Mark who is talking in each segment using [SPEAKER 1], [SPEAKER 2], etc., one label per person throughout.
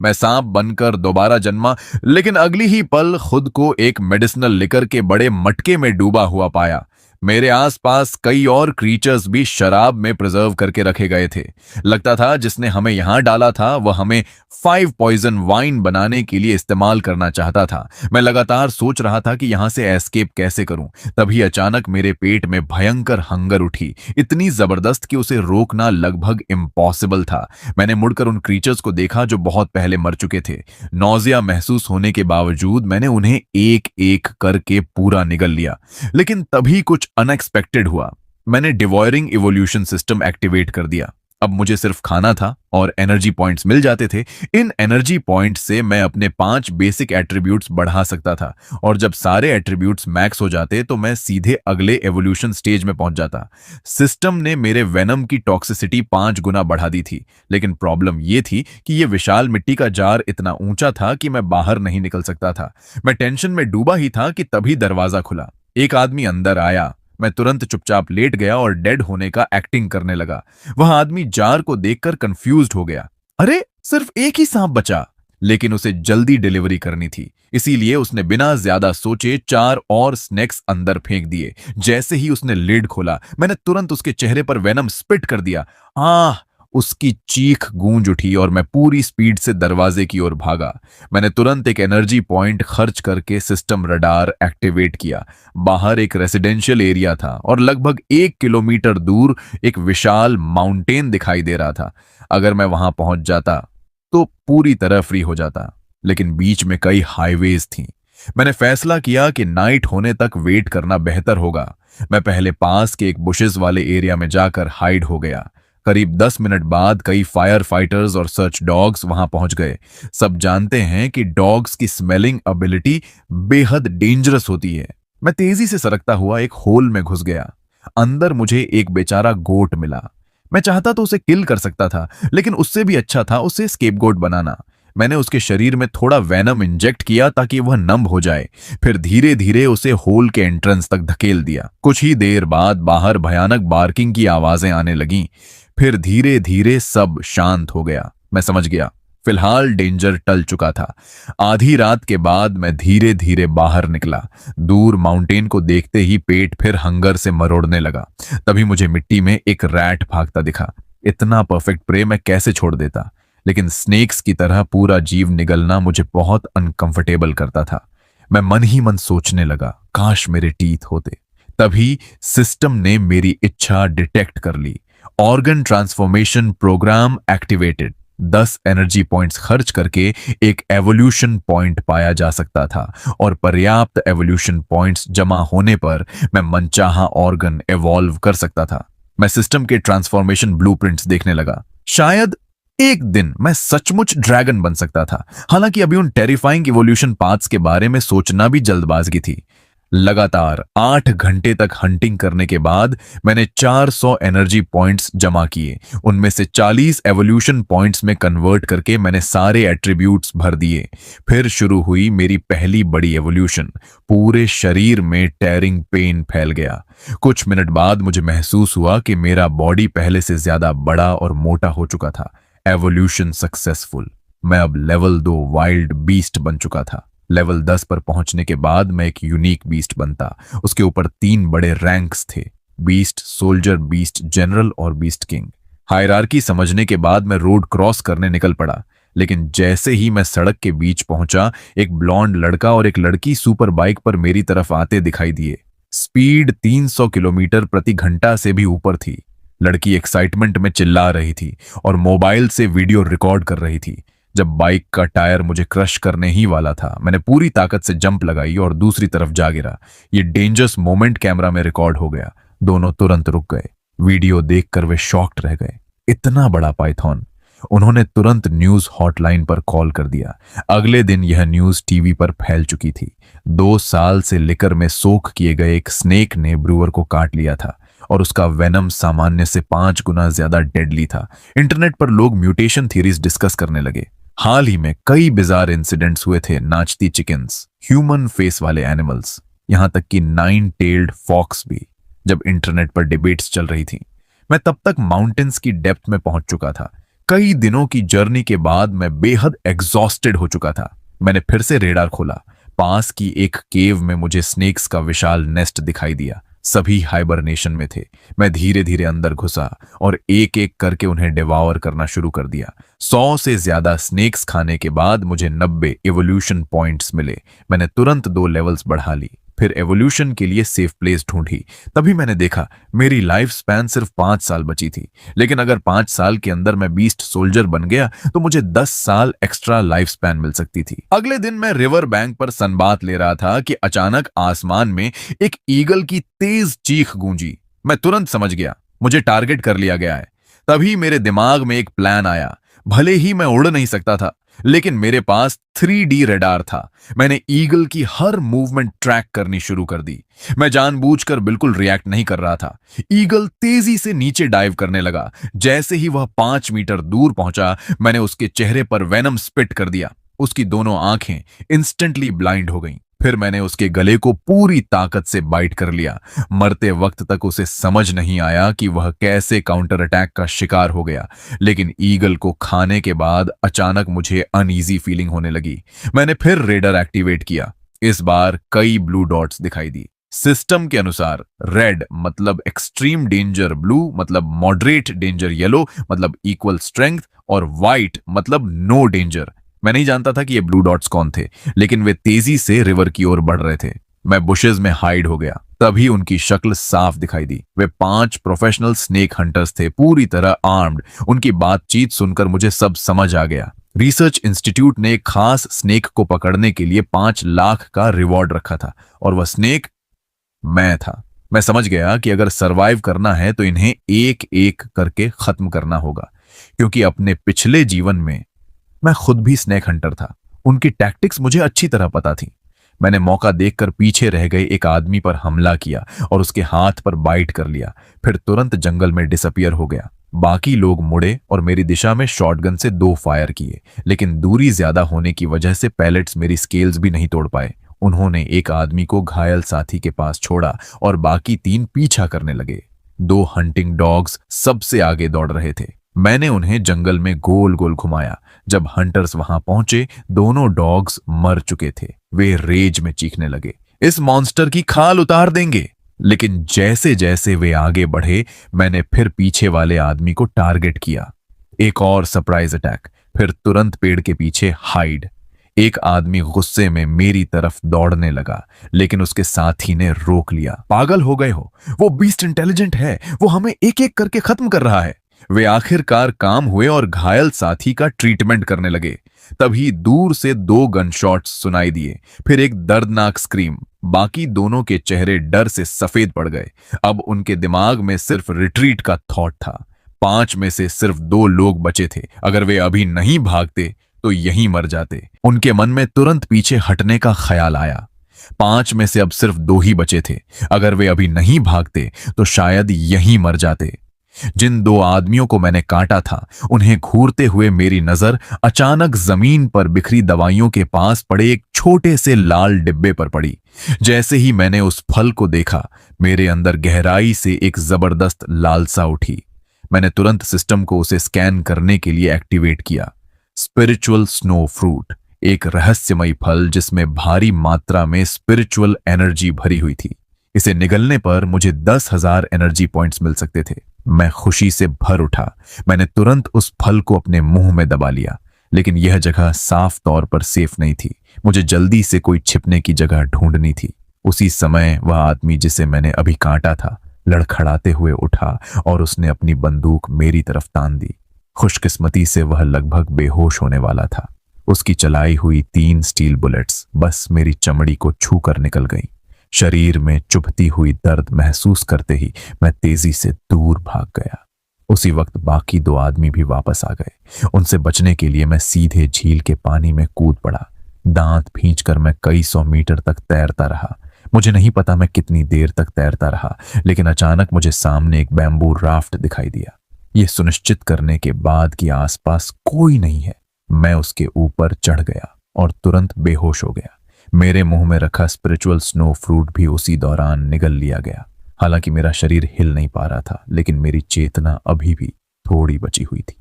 [SPEAKER 1] मैं सांप बनकर दोबारा जन्मा, लेकिन अगली ही पल खुद को एक मेडिसिनल लिकर के बड़े मटके में डूबा हुआ पाया। मेरे आसपास कई और क्रीचर्स भी शराब में प्रिजर्व करके रखे गए थे। लगता था जिसने हमें यहां डाला था वह हमें 5 पॉइजन वाइन बनाने के लिए इस्तेमाल करना चाहता था। मैं लगातार सोच रहा था कि यहां से एस्केप कैसे करूं। तभी अचानक मेरे पेट में भयंकर हंगर उठी, इतनी जबरदस्त कि उसे रोकना लगभग इम्पॉसिबल था। मैंने मुड़कर उन क्रीचर्स को देखा जो बहुत पहले मर चुके थे। नौजिया महसूस होने के बावजूद मैंने उन्हें एक एक करके पूरा निगल लिया। लेकिन तभी कुछ अनएक्सपेक्टेड हुआ। मैंने डिवॉयरिंग इवोल्यूशन सिस्टम एक्टिवेट कर दिया। अब मुझे सिर्फ खाना था और एनर्जी पॉइंट्स मिल जाते थे। इन एनर्जी पॉइंट्स से मैं अपने 5 बेसिक एट्रीब्यूट्स बढ़ा सकता था, और जब सारे एट्रीब्यूट्स मैक्स हो जाते तो मैं सीधे अगले एवोल्यूशन स्टेज में पहुंच जाता। सिस्टम ने मेरे वेनम की टॉक्सिसिटी 5 गुना बढ़ा दी थी, लेकिन प्रॉब्लम यह थी कि यह विशाल मिट्टी का जार इतना ऊंचा था कि मैं बाहर नहीं निकल सकता था। मैं टेंशन में डूबा ही था कि तभी दरवाजा खुला। एक आदमी अंदर आया। मैं तुरंत चुपचाप लेट गया और डेड होने का एक्टिंग करने लगा। वह आदमी जार को देखकर कंफ्यूज्ड हो गया। अरे, सिर्फ एक ही सांप बचा, लेकिन उसे जल्दी डिलीवरी करनी थी, इसीलिए उसने बिना ज्यादा सोचे 4 और स्नैक्स अंदर फेंक दिए। जैसे ही उसने लिड खोला, मैंने तुरंत उसके चेहरे पर वेनम स्पिट कर दिया। आह! उसकी चीख गूंज उठी और मैं पूरी स्पीड से दरवाजे की ओर भागा। मैंने तुरंत एक एनर्जी पॉइंट खर्च करके सिस्टम रडार एक्टिवेट किया। बाहर एक रेसिडेंशियल एरिया था और लगभग 1 किलोमीटर दूर एक विशाल माउंटेन दिखाई दे रहा था। अगर मैं वहां पहुंच जाता तो पूरी तरह फ्री हो जाता, लेकिन बीच में कई हाईवेज थीं। मैंने फैसला किया कि नाइट होने तक वेट करना बेहतर होगा। मैं पहले पास के एक बुशेस वाले एरिया में जाकर हाइड हो गया। करीब 10 मिनट बाद कई फायर फाइटर्स और सर्च डॉग्स वहां पहुंच गए। सब जानते हैं कि डॉग्स की स्मेलिंग एबिलिटी बेहद डेंजरस होती है। मैं तेजी से सरकता हुआ एक होल में घुस गया। अंदर मुझे एक बेचारा गोट मिला। मैं चाहता तो उसे किल कर सकता था, लेकिन उससे भी अच्छा था उसे स्केपगोट बनाना। मैंने उसके शरीर में थोड़ा वेनम इंजेक्ट किया ताकि वह नम हो जाए, फिर धीरे धीरे उसे होल के एंट्रेंस तक धकेल दिया। कुछ ही देर बाद बाहर भयानक बार्किंग की आवाजें आने लगीं। फिर धीरे धीरे सब शांत हो गया। मैं समझ गया, फिलहाल डेंजर टल चुका था। आधी रात के बाद मैं धीरे धीरे बाहर निकला। दूर माउंटेन को देखते ही पेट फिर हंगर से मरोड़ने लगा। तभी मुझे मिट्टी में एक रैट भागता दिखा। इतना परफेक्ट प्रे मैं कैसे छोड़ देता, लेकिन स्नेक्स की तरह पूरा जीव निगलना मुझे बहुत अनकंफर्टेबल करता था। मैं मन ही मन सोचने लगा, काश मेरे टीथ होते। तभी सिस्टम ने मेरी इच्छा डिटेक्ट कर ली। Organ transformation program activated. 10 energy points खर्च करके एक एवोल्यूशन पॉइंट पाया जा सकता था, और पर्याप्त एवोल्यूशन पॉइंट्स जमा होने पर मैं मनचाहा ऑर्गन एवॉल्व कर सकता था। मैं सिस्टम के ट्रांसफॉर्मेशन ब्लूप्रिंट्स देखने लगा। शायद एक दिन मैं सचमुच ड्रैगन बन सकता था। हालांकि अभी उन टेरिफाइंग इवोल्यूशन पाथ्स के बारे में सोचना भी जल्दबाजी थी। लगातार 8 घंटे तक हंटिंग करने के बाद मैंने 400 एनर्जी पॉइंट्स जमा किए। उनमें से 40 एवोल्यूशन पॉइंट्स में कन्वर्ट करके मैंने सारे एट्रीब्यूट्स भर दिए। फिर शुरू हुई मेरी पहली बड़ी एवोल्यूशन। पूरे शरीर में टेयरिंग पेन फैल गया। कुछ मिनट बाद मुझे महसूस हुआ कि मेरा बॉडी पहले से ज्यादा बड़ा और मोटा हो चुका था। Evolution successful. मैं अब लेवल 2 वाइल्ड बीस्ट बन चुका था। लेवल 10 पर पहुंचने के बाद मैं एक यूनिक बीस्ट बनता। उसके ऊपर 3 बड़े रैंक्स थे: बीस्ट, सोल्जर, बीस्ट जनरल और बीस्ट किंग। हायरार्की समझने के बाद मैं रोड क्रॉस करने निकल पड़ा, लेकिन जैसे ही मैं सड़क के बीच पहुंचा, एक ब्लॉन्ड लड़का और एक लड़की सुपर बाइक पर मेरी तरफ आते दिखाई दिए। स्पीड 300 किलोमीटर प्रति घंटा से भी ऊपर थी। लड़की एक्साइटमेंट में चिल्ला रही थी और मोबाइल से वीडियो रिकॉर्ड कर रही थी। जब बाइक का टायर मुझे क्रश करने ही वाला था, मैंने पूरी ताकत से जंप लगाई और दूसरी तरफ जा गिरा। ये डेंजरस मोमेंट कैमरा में रिकॉर्ड हो गया। दोनों तुरंत रुक गए। वीडियो देखकर वे शॉक्ड रह गए। इतना बड़ा पाइथन! उन्होंने तुरंत न्यूज हॉटलाइन पर कॉल कर दिया। अगले दिन यह न्यूज टीवी पर फैल चुकी थी। 2 साल से लिकर में सोख किए गए एक स्नेक ने ब्रूअर को काट लिया था, और उसका वेनम सामान्य से 5 गुना ज्यादा डेडली था। इंटरनेट पर लोग म्यूटेशन थ्योरीज डिस्कस करने लगे। हाल ही में कई बिजार इंसिडेंट्स हुए थे। नाचती चिकन्स, ह्यूमन फेस वाले एनिमल्स, यहां तक कि 9 टेल्ड फॉक्स भी। जब इंटरनेट पर डिबेट्स चल रही थी, मैं तब तक माउंटेन्स की डेप्थ में पहुंच चुका था। कई दिनों की जर्नी के बाद मैं बेहद एग्जॉस्टेड हो चुका था। मैंने फिर से रेडार खोला। पास की एक केव में मुझे स्नेक्स का विशाल नेस्ट दिखाई दिया। सभी हाइबरनेशन में थे। मैं धीरे धीरे अंदर घुसा और एक एक करके उन्हें डिवावर करना शुरू कर दिया। 100 से ज्यादा स्नेक्स खाने के बाद मुझे 90 एवोल्यूशन पॉइंट्स मिले। मैंने तुरंत 2 लेवल्स बढ़ा ली। फिर एवोल्यूशन के लिए सेफ प्लेस ढूंढी। तभी मैंने देखा मेरी लाइफ स्पैन सिर्फ 5 साल बची थी। लेकिन अगर 5 साल के अंदर मैं बीस्ट सोल्जर बन गया तो मुझे 10 साल एक्स्ट्रा लाइफ स्पैन मिल सकती थी। अगले दिन मैं रिवर बैंक पर सनबाथ ले रहा था कि अचानक आसमान में एक ईगल की तेज चीख गूंजी। मैं तुरंत समझ गया मुझे टारगेट कर लिया गया है। तभी मेरे दिमाग में एक प्लान आया। भले ही मैं उड़ नहीं सकता था, लेकिन मेरे पास 3D रेडार था। मैंने ईगल की हर मूवमेंट ट्रैक करनी शुरू कर दी। मैं जानबूझकर बिल्कुल रिएक्ट नहीं कर रहा था। ईगल तेजी से नीचे डाइव करने लगा। जैसे ही वह 5 मीटर दूर पहुंचा, मैंने उसके चेहरे पर वेनम स्पिट कर दिया। उसकी दोनों आंखें इंस्टेंटली ब्लाइंड हो गईं। फिर मैंने उसके गले को पूरी ताकत से बाइट कर लिया। मरते वक्त तक उसे समझ नहीं आया कि वह कैसे काउंटर अटैक का शिकार हो गया। लेकिन ईगल को खाने के बाद अचानक मुझे अनईजी फीलिंग होने लगी। मैंने फिर रेडर एक्टिवेट किया। इस बार कई ब्लू डॉट्स दिखाई दी। सिस्टम के अनुसार रेड मतलब एक्सट्रीम डेंजर, ब्लू मतलब मॉडरेट डेंजर, येलो मतलब इक्वल स्ट्रेंथ और व्हाइट मतलब नो डेंजर। मैं नहीं जानता था कि ये ब्लू डॉट्स कौन थे, लेकिन वे तेजी से रिवर की ओर बढ़ रहे थे। मैं बुशेस में हाइड हो गया। तभी उनकी शक्ल साफ दिखाई दी। वे 5 प्रोफेशनल स्नेक हंटर्स थे, पूरी तरह आर्म्ड। उनकी बातचीत सुनकर मुझे सब समझ आ गया। रिसर्च इंस्टीट्यूट ने एक खास स्नेक को पकड़ने के लिए 5 लाख का रिवॉर्ड रखा था, और वह स्नेक मैं था। मैं समझ गया कि अगर सरवाइव करना है तो इन्हें एक एक करके खत्म करना होगा, क्योंकि अपने पिछले जीवन में मैं खुद भी स्नेक हंटर था। उनकी टैक्टिक्स मुझे अच्छी तरह पता थी। मैंने मौका देखकर पीछे रह गए एक आदमी पर हमला किया और उसके हाथ पर बाइट कर लिया। फिर तुरंत जंगल में डिसअपियर हो गया। बाकी लोग मुड़े और मेरी दिशा में शॉटगन से 2 फायर किए, लेकिन दूरी ज्यादा होने की वजह से पैलेट्स मेरी स्केल्स भी नहीं तोड़ पाए। उन्होंने एक आदमी को घायल साथी के पास छोड़ा और बाकी 3 पीछा करने लगे। 2 हंटिंग डॉग्स सबसे आगे दौड़ रहे थे। मैंने उन्हें जंगल में गोल गोल घुमाया। जब हंटर्स वहां पहुंचे, दोनों डॉग्स मर चुके थे। वे रेज में चीखने लगे, इस मॉन्स्टर की खाल उतार देंगे। लेकिन जैसे जैसे वे आगे बढ़े, मैंने फिर पीछे वाले आदमी को टारगेट किया। एक और सरप्राइज अटैक। फिर तुरंत पेड़ के पीछे हाइड। एक आदमी गुस्से में मेरी तरफ दौड़ने लगा, लेकिन उसके साथी ने रोक लिया। पागल हो गए हो, वो बीस्ट इंटेलिजेंट है, वो हमें एक एक करके खत्म कर रहा है। वे आखिरकार काम हुए और घायल साथी का ट्रीटमेंट करने लगे। तभी दूर से 2 गन शॉट्स सुनाई दिए, फिर एक दर्दनाक स्क्रीम। बाकी दोनों के चेहरे डर से सफेद पड़ गए। अब उनके दिमाग में सिर्फ रिट्रीट का थॉट था। 5 में से सिर्फ 2 लोग बचे थे। अगर वे अभी नहीं भागते तो यहीं मर जाते। उनके मन में तुरंत पीछे हटने का ख्याल आया। 5 में से अब सिर्फ 2 ही बचे थे। अगर वे अभी नहीं भागते तो शायद यहीं मर जाते। जिन 2 आदमियों को मैंने काटा था, उन्हें घूरते हुए मेरी नजर अचानक जमीन पर बिखरी दवाइयों के पास पड़े एक छोटे से लाल डिब्बे पर पड़ी। जैसे ही मैंने उस फल को देखा, मेरे अंदर गहराई से एक जबरदस्त लालसा उठी। मैंने तुरंत सिस्टम को उसे स्कैन करने के लिए एक्टिवेट किया। स्पिरिचुअल स्नो फ्रूट, एक रहस्यमयी फल जिसमें भारी मात्रा में स्पिरिचुअल एनर्जी भरी हुई थी। इसे निगलने पर मुझे 10,000 एनर्जी पॉइंट्स मिल सकते थे। मैं खुशी से भर उठा। मैंने तुरंत उस फल को अपने मुंह में दबा लिया, लेकिन यह जगह साफ तौर पर सेफ नहीं थी। मुझे जल्दी से कोई छिपने की जगह ढूंढनी थी। उसी समय वह आदमी जिसे मैंने अभी काटा था, लड़खड़ाते हुए उठा और उसने अपनी बंदूक मेरी तरफ तान दी। खुशकिस्मती से वह लगभग बेहोश होने वाला था। उसकी चलाई हुई 3 स्टील बुलेट्स बस मेरी चमड़ी को छूकर निकल गईं। शरीर में चुभती हुई दर्द महसूस करते ही मैं तेजी से दूर भाग गया। उसी वक्त बाकी 2 आदमी भी वापस आ गए। उनसे बचने के लिए मैं सीधे झील के पानी में कूद पड़ा। दांत भींचकर मैं कई 100 मीटर तक तैरता रहा। मुझे नहीं पता मैं कितनी देर तक तैरता रहा, लेकिन अचानक मुझे सामने एक बैम्बू राफ्ट दिखाई दिया। यह सुनिश्चित करने के बाद कि आसपास कोई नहीं है, मैं उसके ऊपर चढ़ गया और तुरंत बेहोश हो गया। मेरे मुंह में रखा स्पिरिचुअल स्नो फ्रूट भी उसी दौरान निगल लिया गया। हालांकि मेरा शरीर हिल नहीं पा रहा था, लेकिन मेरी चेतना अभी भी थोड़ी बची हुई थी।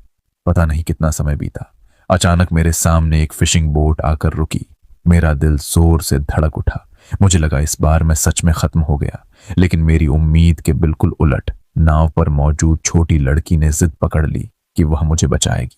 [SPEAKER 1] पता नहीं कितना समय बीता। अचानक मेरे सामने एक फिशिंग बोट आकर रुकी। मेरा दिल जोर से धड़क उठा। मुझे लगा इस बार मैं सच में खत्म हो गया, लेकिन मेरी उम्मीद के बिल्कुल उलट नाव पर मौजूद छोटी लड़की ने जिद पकड़ ली कि वह मुझे बचाएगी।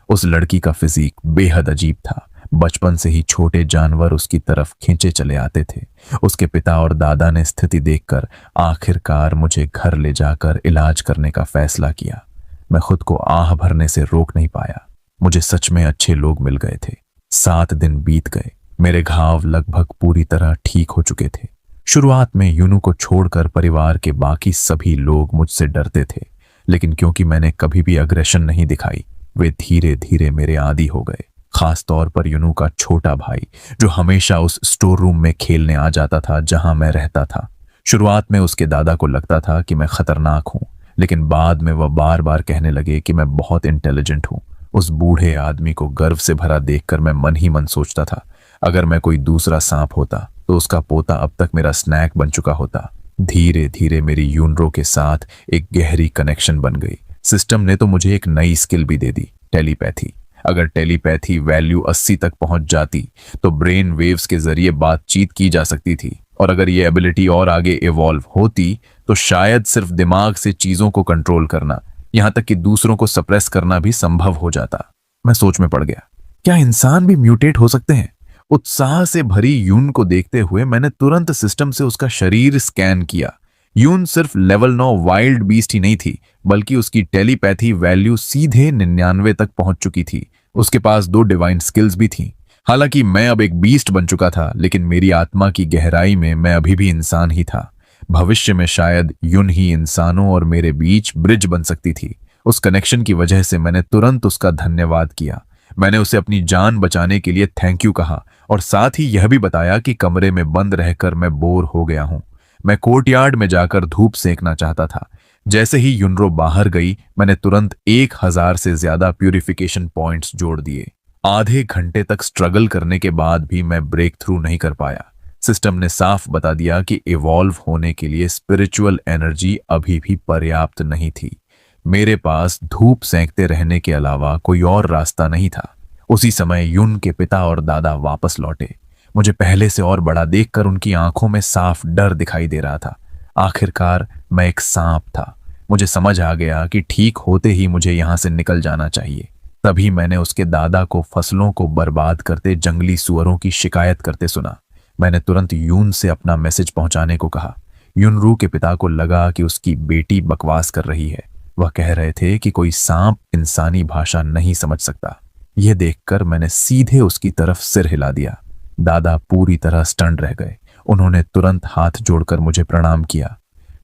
[SPEAKER 1] उस लड़की का फिजिक बेहद अजीब था। बचपन से ही छोटे जानवर उसकी तरफ खींचे चले आते थे। उसके पिता और दादा ने स्थिति देखकर आखिरकार मुझे घर ले जाकर इलाज करने का फैसला किया। मैं खुद को आह भरने से रोक नहीं पाया। मुझे सच में अच्छे लोग मिल गए थे। 7 दिन बीत गए। मेरे घाव लगभग पूरी तरह ठीक हो चुके थे। शुरुआत में यूनू को छोड़कर परिवार के बाकी सभी लोग मुझसे डरते थे, लेकिन क्योंकि मैंने कभी भी अग्रेशन नहीं दिखाई, वे धीरे धीरे मेरे आदी हो गए। खास तौर पर यूनू का छोटा भाई, जो हमेशा उस स्टोर रूम में खेलने आ जाता था जहां मैं रहता था। शुरुआत में उसके दादा को लगता था कि मैं खतरनाक हूं, लेकिन बाद में वह बार बार कहने लगे कि मैं बहुत इंटेलिजेंट हूं। उस बूढ़े आदमी को गर्व से भरा देखकर मैं मन ही मन सोचता था, अगर मैं कोई दूसरा सांप होता तो उसका पोता अब तक मेरा स्नैक बन चुका होता। धीरे धीरे मेरी यूनरो के साथ एक गहरी कनेक्शन बन गई। सिस्टम ने तो मुझे एक नई स्किल भी दे दी, टेलीपैथी। अगर टेलीपैथी वैल्यू 80 तक पहुंच जाती तो ब्रेन वेव्स के जरिए बातचीत की जा सकती थी, और अगर ये एबिलिटी और आगे इवॉल्व होती तो शायद सिर्फ दिमाग से चीजों को कंट्रोल करना, यहां तक कि दूसरों को सप्रेस करना भी संभव हो जाता। मैं सोच में पड़ गया, क्या इंसान भी म्यूटेट हो सकते हैं? उत्साह से भरी यून को देखते हुए मैंने तुरंत सिस्टम से उसका शरीर स्कैन किया। यून सिर्फ लेवल 9 वाइल्ड बीस्ट ही नहीं थी, बल्कि उसकी टेलीपैथी वैल्यू सीधे 99 तक पहुंच चुकी थी। उसके पास 2 डिवाइन स्किल्स भी थी। हालांकि मैं अब एक बीस्ट बन चुका था, लेकिन मेरी आत्मा की गहराई में मैं अभी भी इंसान ही था। भविष्य में शायद यून ही इंसानों और मेरे बीच ब्रिज बन सकती थी। उस कनेक्शन की वजह से मैंने तुरंत उसका धन्यवाद किया। मैंने उसे अपनी जान बचाने के लिए थैंक यू कहा, और साथ ही यह भी बताया कि कमरे में बंद रहकर मैं बोर हो गया हूं। मैं कोर्टयार्ड में जाकर धूप सेंकना चाहता था। जैसे ही यूनरो बाहर गई, मैंने तुरंत 1000 से ज्यादा प्यूरिफिकेशन पॉइंट्स जोड़ दिए। आधे घंटे तक स्ट्रगल करने के बाद भी मैं ब्रेक थ्रू नहीं कर पाया। सिस्टम ने साफ बता दिया कि इवॉल्व होने के लिए स्पिरिचुअल एनर्जी अभी भी पर्याप्त नहीं थी। मेरे पास धूप सेंकते रहने के अलावा कोई और रास्ता नहीं था। उसी समय यून के पिता और दादा वापस लौटे। मुझे पहले से और बड़ा देखकर उनकी आंखों में साफ डर दिखाई दे रहा था। आखिरकार मैं एक सांप था। मुझे समझ आ गया कि ठीक होते ही मुझे यहां से निकल जाना चाहिए। तभी मैंने उसके दादा को फसलों को बर्बाद करते जंगली सुअरों की शिकायत करते सुना। मैंने तुरंत यून से अपना मैसेज पहुंचाने को कहा। यूनरू के पिता को लगा कि उसकी बेटी बकवास कर रही है। वह कह रहे थे कि कोई सांप इंसानी भाषा नहीं समझ सकता। यह देखकर मैंने सीधे उसकी तरफ सिर हिला दिया। दादा पूरी तरह स्टन्ड रह गए। उन्होंने तुरंत हाथ जोड़कर मुझे प्रणाम किया।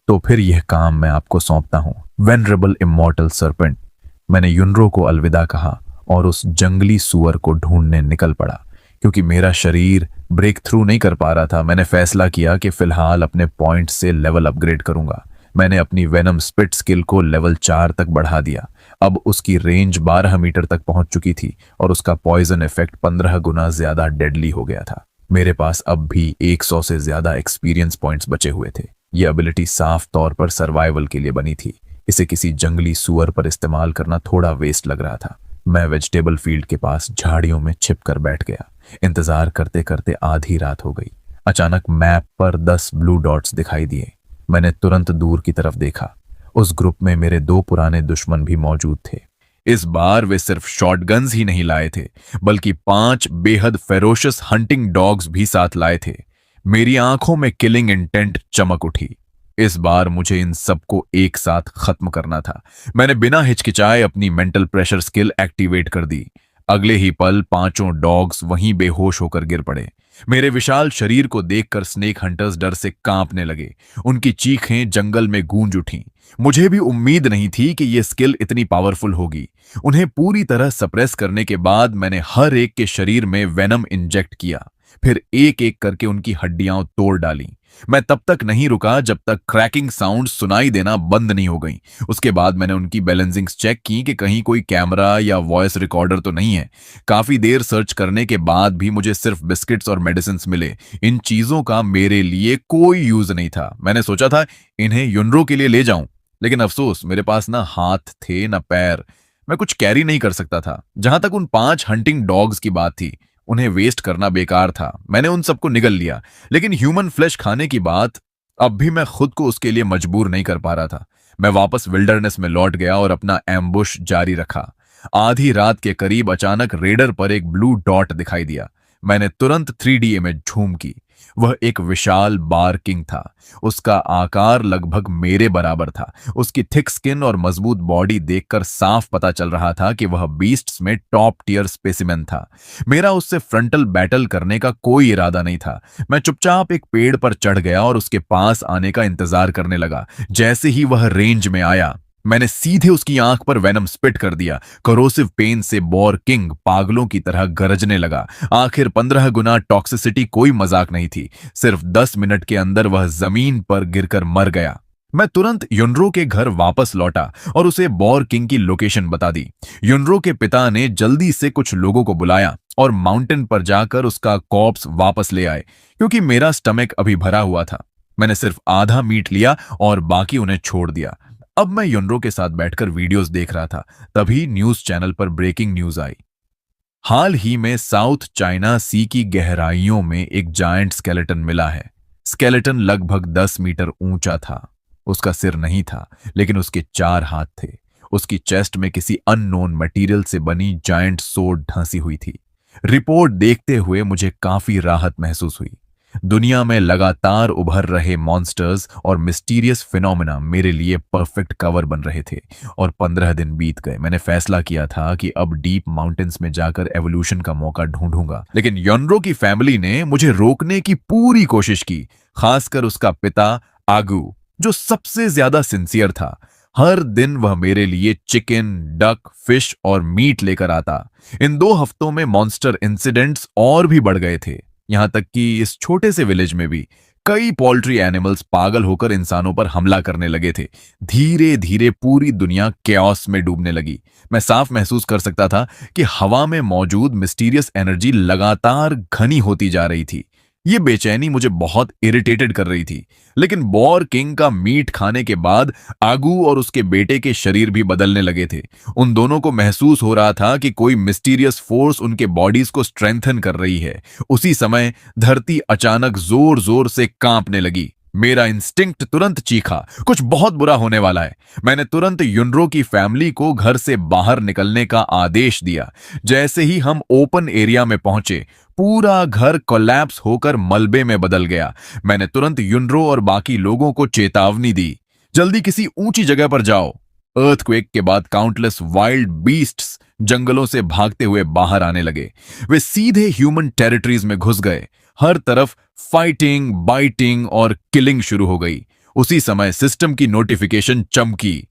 [SPEAKER 1] तो फिर यह काम मैं आपको सौंपता हूं, वेनरेबल इमॉर्टल सर्पेंट। मैंने यूनरो को अलविदा कहा और उस जंगली सुअर को ढूंढने निकल पड़ा। क्योंकि मेरा शरीर ब्रेक थ्रू नहीं कर पा रहा था, मैंने फैसला किया कि फिलहाल अपने पॉइंट से लेवल अपग्रेड करूंगा। मैंने अपनी वेनम स्पिट स्किल को लेवल 4 तक बढ़ा दिया। अब उसकी रेंज 12 मीटर तक पहुंच चुकी थी और उसका पॉइजन इफेक्ट 15 गुना ज्यादा डेडली हो गया था। मेरे पास अब भी 100 से ज्यादा एक्सपीरियंस पॉइंट्स बचे हुए थे। यह एबिलिटी साफ तौर पर सर्वाइवल के लिए बनी थी। इसे किसी जंगली सुअर पर इस्तेमाल करना थोड़ा वेस्ट लग रहा था। मैं वेजिटेबल फील्ड के पास झाड़ियों में छिप कर बैठ गया। इंतजार करते करते आधी रात हो गई। अचानक मैप पर 10 ब्लू डॉट्स दिखाई दिए। मैंने तुरंत दूर की तरफ देखा। उस ग्रुप में मेरे 2 पुराने दुश्मन भी मौजूद थे। इस बार वे सिर्फ शॉटगन्स ही नहीं लाए थे, बल्कि 5 बेहद फेरोशियस हंटिंग डॉग्स भी साथ लाए थे। मेरी आंखों में किलिंग इंटेंट चमक उठी। इस बार मुझे इन सबको एक साथ खत्म करना था। मैंने बिना हिचकिचाए अपनी मेंटल प्रेशर स्किल एक्टिवेट कर दी। अगले ही पल 5 डॉग्स वहीं बेहोश होकर गिर पड़े। मेरे विशाल शरीर को देखकर स्नेक हंटर्स डर से कांपने लगे। उनकी चीखें जंगल में गूंज उठीं। मुझे भी उम्मीद नहीं थी कि यह स्किल इतनी पावरफुल होगी। उन्हें पूरी तरह सप्रेस करने के बाद मैंने हर एक के शरीर में वेनम इंजेक्ट किया, फिर एक एक करके उनकी हड्डियां तोड़ डाली। मैं तब तक नहीं रुका जब तक क्रैकिंग साउंड सुनाई देना बंद नहीं हो गई। उसके बाद मैंने उनकी बैलेंसिंग्स चेक की कि कहीं कोई कैमरा या वॉइस रिकॉर्डर तो नहीं है। काफी देर सर्च करने के बाद भी मुझे सिर्फ बिस्किट्स और मेडिसिन मिले। इन चीजों का मेरे लिए कोई यूज नहीं था। मैंने सोचा था इन्हें यूनरो के लिए ले जाऊं, लेकिन अफसोस मेरे पास ना हाथ थे ना पैर। मैं कुछ कैरी नहीं कर सकता था। जहां तक उन 5 हंटिंग डॉग्स की बात थी, उन्हें वेस्ट करना बेकार था। मैंने उन सबको निगल लिया, लेकिन ह्यूमन फ्लेश खाने की बात, अब भी मैं खुद को उसके लिए मजबूर नहीं कर पा रहा था। मैं वापस विल्डरनेस में लौट गया और अपना एम्बुश जारी रखा। आधी रात के करीब अचानक रेडर पर एक ब्लू डॉट दिखाई दिया। मैंने तुरंत 3D इमेज झूम की। वह एक विशाल बार किंग था। उसका आकार लगभग मेरे बराबर था। उसकी थिक स्किन और मजबूत बॉडी देखकर साफ पता चल रहा था कि वह बीस्ट्स में टॉप टियर स्पेसिमेन था। मेरा उससे फ्रंटल बैटल करने का कोई इरादा नहीं था। मैं चुपचाप एक पेड़ पर चढ़ गया और उसके पास आने का इंतजार करने लगा। जैसे ही वह रेंज में आया, मैंने सीधे उसकी आंख पर वेनम स्पिट कर दिया। करोसिव पेन से बॉर किंग पागलों की तरह गरजने लगा। आखिर 15 गुना टॉक्सिसिटी कोई मजाक नहीं थी। सिर्फ 10 मिनट के अंदर वह जमीन पर गिरकर मर गया। मैं तुरंत युनरो के घर वापस लौटा और उसे बॉर किंग की लोकेशन बता दी। युनरो के पिता ने जल्दी से कुछ लोगों को बुलाया और माउंटेन पर जाकर उसका कॉर्प्स वापस ले आए, क्योंकि मेरा स्टमक अभी भरा हुआ था। मैंने सिर्फ आधा मीट लिया और बाकी उन्हें छोड़ दिया। अब मैं युनरो के साथ बैठकर वीडियोस देख रहा था, तभी न्यूज चैनल पर ब्रेकिंग न्यूज आई। हाल ही में साउथ चाइना सी की गहराइयों में एक जायंट स्केलेटन मिला है। स्केलेटन लगभग 10 मीटर ऊंचा था। उसका सिर नहीं था, लेकिन उसके 4 हाथ थे। उसकी चेस्ट में किसी अननोन मटेरियल से बनी जायंट सोड ढंसी हुई थी। रिपोर्ट देखते हुए मुझे काफी राहत महसूस हुई। दुनिया में लगातार उभर रहे मॉन्स्टर्स और मिस्टीरियस फिनोमेना मेरे लिए परफेक्ट कवर बन रहे थे। और 15 दिन बीत गए। मैंने फैसला किया था कि अब डीप माउंटेन्स में जाकर एवोल्यूशन का मौका ढूंढूंगा, लेकिन योनरो की फैमिली ने मुझे रोकने की पूरी कोशिश की, खासकर उसका पिता आगू, जो सबसे ज्यादा सिंसियर था। हर दिन वह मेरे लिए चिकन, डक, फिश और मीट लेकर आता। इन 2 हफ्तों में मॉन्स्टर इंसिडेंट्स और भी बढ़ गए थे। यहां तक कि इस छोटे से विलेज में भी कई पोल्ट्री एनिमल्स पागल होकर इंसानों पर हमला करने लगे थे। धीरे धीरे पूरी दुनिया कैओस में डूबने लगी। मैं साफ महसूस कर सकता था कि हवा में मौजूद मिस्टीरियस एनर्जी लगातार घनी होती जा रही थी। ये बेचैनी मुझे बहुत इरिटेटेड कर रही थी। लेकिन बॉर किंग का मीट खाने के बाद आगू और उसके बेटे के शरीर भी बदलने लगे थे। उन दोनों को महसूस हो रहा था कि कोई मिस्टीरियस फोर्स उनके बॉडीज को स्ट्रेंथन कर रही है। उसी समय धरती अचानक जोर जोर से कांपने लगी। मेरा इंस्टिंक्ट तुरंत चीखा, कुछ बहुत बुरा होने वाला है। मैंने तुरंत युनरो की फैमिली को घर से बाहर निकलने का आदेश दिया। जैसे ही हम ओपन एरिया में पहुंचे, पूरा घर कोलैप्स होकर मलबे में बदल गया। मैंने तुरंत युनरो और बाकी लोगों को चेतावनी दी, जल्दी किसी ऊंची जगह पर जाओ। अर्थक्वेक के बाद काउंटलेस वाइल्ड बीस्ट्स जंगलों से भागते हुए बाहर आने लगे। वे सीधे ह्यूमन टेरिटरीज में घुस गए। हर तरफ फाइटिंग, बाइटिंग और किलिंग शुरू हो गई। उसी समय सिस्टम की नोटिफिकेशन चमकी,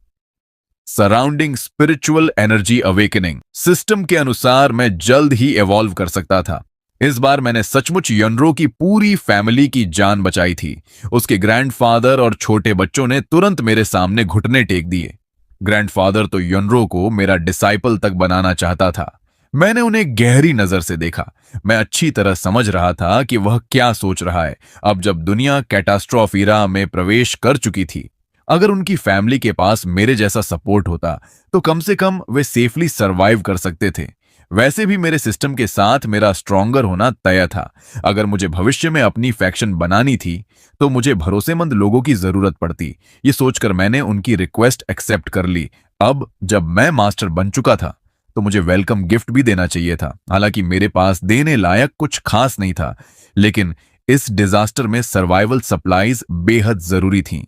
[SPEAKER 1] surrounding spiritual energy awakening. System के अनुसार मैं जल्द ही एवॉल्व कर सकता था। इस बार मैंने सचमुच यनरो की पूरी फैमिली की जान बचाई थी। उसके ग्रैंडफादर और छोटे बच्चों ने तुरंत मेरे सामने घुटने टेक दिए। ग्रैंडफादर तो यनरो को मेरा डिसाइपल तक बनाना चाहता था। मैंने उन्हें गहरी नजर से देखा। मैं अच्छी तरह समझ रहा था कि वह क्या सोच रहा है, अब जब दुनिया कैटास्ट्रोफीरा में प्रवेश कर चुकी थी। अगर उनकी फैमिली के पास मेरे जैसा सपोर्ट होता, तो कम से कम वे सेफली सरवाइव कर सकते थे। वैसे भी मेरे सिस्टम के साथ मेरा स्ट्रॉन्गर होना तय था। अगर मुझे भविष्य में अपनी फैक्शन बनानी थी, तो मुझे भरोसेमंद लोगों की जरूरत पड़ती। ये सोचकर मैंने उनकी रिक्वेस्ट एक्सेप्ट कर ली। अब जब मैं मास्टर बन चुका था, तो मुझे वेलकम गिफ्ट भी देना चाहिए था। हालांकि मेरे पास देने लायक कुछ खास नहीं था, लेकिन इस डिजास्टर में सर्वाइवल सप्लाईज बेहद जरूरी थीं।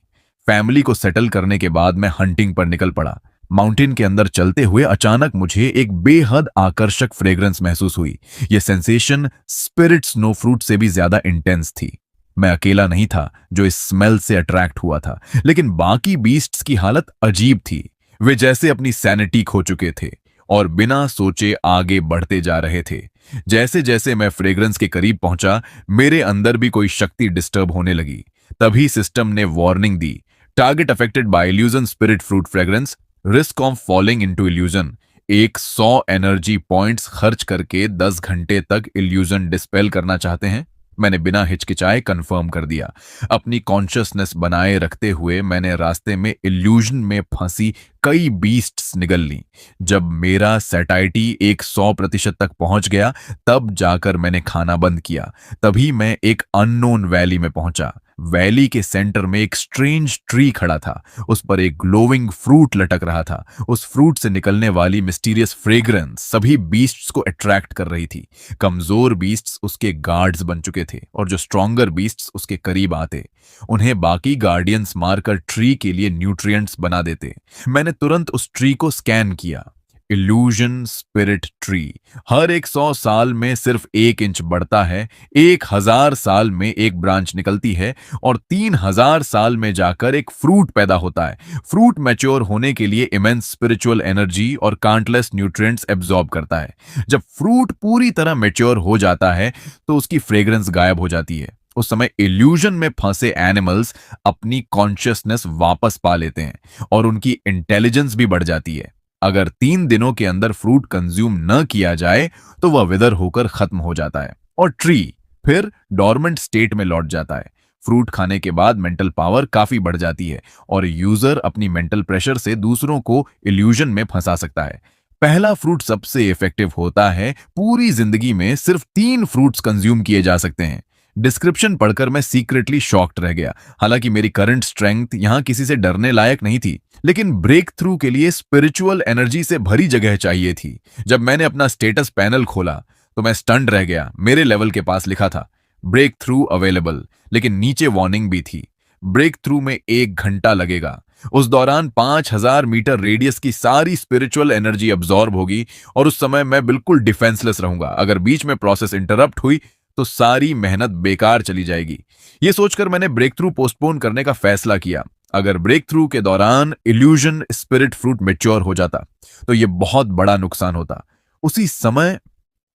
[SPEAKER 1] फैमिली को सेटल करने के बाद मैं हंटिंग पर निकल पड़ा। माउंटेन के अंदर चलते हुए अचानक मुझे एक बेहद आकर्षक फ्रेग्रेंस महसूस हुई। यह सेंसेशन स्पिरिट स्नो फ्रूट से भी ज्यादा इंटेंस थी। मैं अकेला नहीं था जो इस स्मेल से अट्रैक्ट हुआ था, लेकिन बाकी बीस्ट्स की हालत अजीब थी। वे जैसे अपनी सैनिटी खो चुके थे और बिना सोचे आगे बढ़ते जा रहे थे। जैसे जैसे मैं फ्रेग्रेंस के करीब पहुंचा, मेरे अंदर भी कोई शक्ति डिस्टर्ब होने लगी। तभी सिस्टम ने warning the, target affected by illusion spirit fruit fragrance, risk of falling into illusion. 100 energy points खर्च करके 10 घंटे तक इल्यूजन डिस्पेल करना चाहते हैं? मैंने बिना हिचकिचाए कंफर्म कर दिया। अपनी कॉन्शियसनेस बनाए रखते हुए मैंने रास्ते में इल्यूजन में फंसी कई बीस्ट्स निगल ली। जब मेरा सेटाइटी एक 100% तक पहुंच गया, तब जाकर मैंने खाना बंद किया। तभी मैं एक अननोन वैली में पहुंचा। वैली के सेंटर में एक स्ट्रेंज ट्री खड़ा था। उस पर एक ग्लोइंग फ्रूट लटक रहा था। उस फ्रूट से निकलने वाली मिस्टीरियस फ्रेग्रेंस सभी बीस्ट्स को अट्रैक्ट कर रही थी। कमजोर बीस्ट्स उसके गार्ड्स बन चुके थे और जो स्ट्रॉन्गर बीस्ट्स उसके करीब आते, उन्हें बाकी गार्डियंस मारकर ट्री के लिए न्यूट्रिएंट्स बना देते। मैंने तुरंत उस ट्री को स्कैन किया। इल्यूजन स्पिरिट ट्री हर एक 100 साल में सिर्फ 1 इंच बढ़ता है, 1000 साल में एक ब्रांच निकलती है और 3000 साल में जाकर एक फ्रूट पैदा होता है। फ्रूट मैच्योर होने के लिए इमेंस स्पिरिचुअल एनर्जी और काउंटलेस न्यूट्रिएंट्स एब्जॉर्ब करता है। जब फ्रूट पूरी तरह मैच्योर हो जाता है तो उसकी फ्रेग्रेंस गायब हो जाती है। उस समय इल्यूजन में फंसे एनिमल्स अपनी कॉन्शियसनेस वापस पा लेते हैं और उनकी इंटेलिजेंस भी बढ़ जाती है। अगर 3 दिनों के अंदर फ्रूट कंज्यूम न किया जाए तो वह विदर होकर खत्म हो जाता है और ट्री फिर डॉर्मेंट स्टेट में लौट जाता है। फ्रूट खाने के बाद मेंटल पावर काफी बढ़ जाती है और यूजर अपनी मेंटल प्रेशर से दूसरों को इल्यूजन में फंसा सकता है। पहला फ्रूट सबसे इफेक्टिव होता है। पूरी जिंदगी में सिर्फ 3 फ्रूट्स कंज्यूम किए जा सकते हैं। डिस्क्रिप्शन पढ़कर मैं सीक्रेटली शॉक्ड रह गया। हालांकि मेरी करंट स्ट्रेंथ यहां किसी से डरने लायक नहीं थी, लेकिन ब्रेक थ्रू के लिए स्पिरिचुअल एनर्जी से भरी जगह चाहिए थी। जब मैंने अपना स्टेटस पैनल खोला तो मैं स्टन्ड रह गया। मेरे लेवल के पास लिखा था ब्रेक थ्रू अवेलेबल, लेकिन नीचे वार्निंग भी थी, ब्रेक थ्रू में 1 घंटा लगेगा। उस दौरान 5000 मीटर रेडियस की सारी स्पिरिचुअल एनर्जी अब्सॉर्ब होगी और उस समय मैं बिल्कुल डिफेंसलेस रहूंगा। अगर बीच में प्रोसेस इंटरप्ट हुई तो सारी मेहनत बेकार चली जाएगी। यह सोचकर मैंने ब्रेक थ्रू पोस्टपोन करने का फैसला किया। अगर ब्रेक थ्रू के दौरान इल्यूजन स्पिरिट फ्रूट मैच्योर हो जाता तो यह बहुत बड़ा नुकसान होता। उसी समय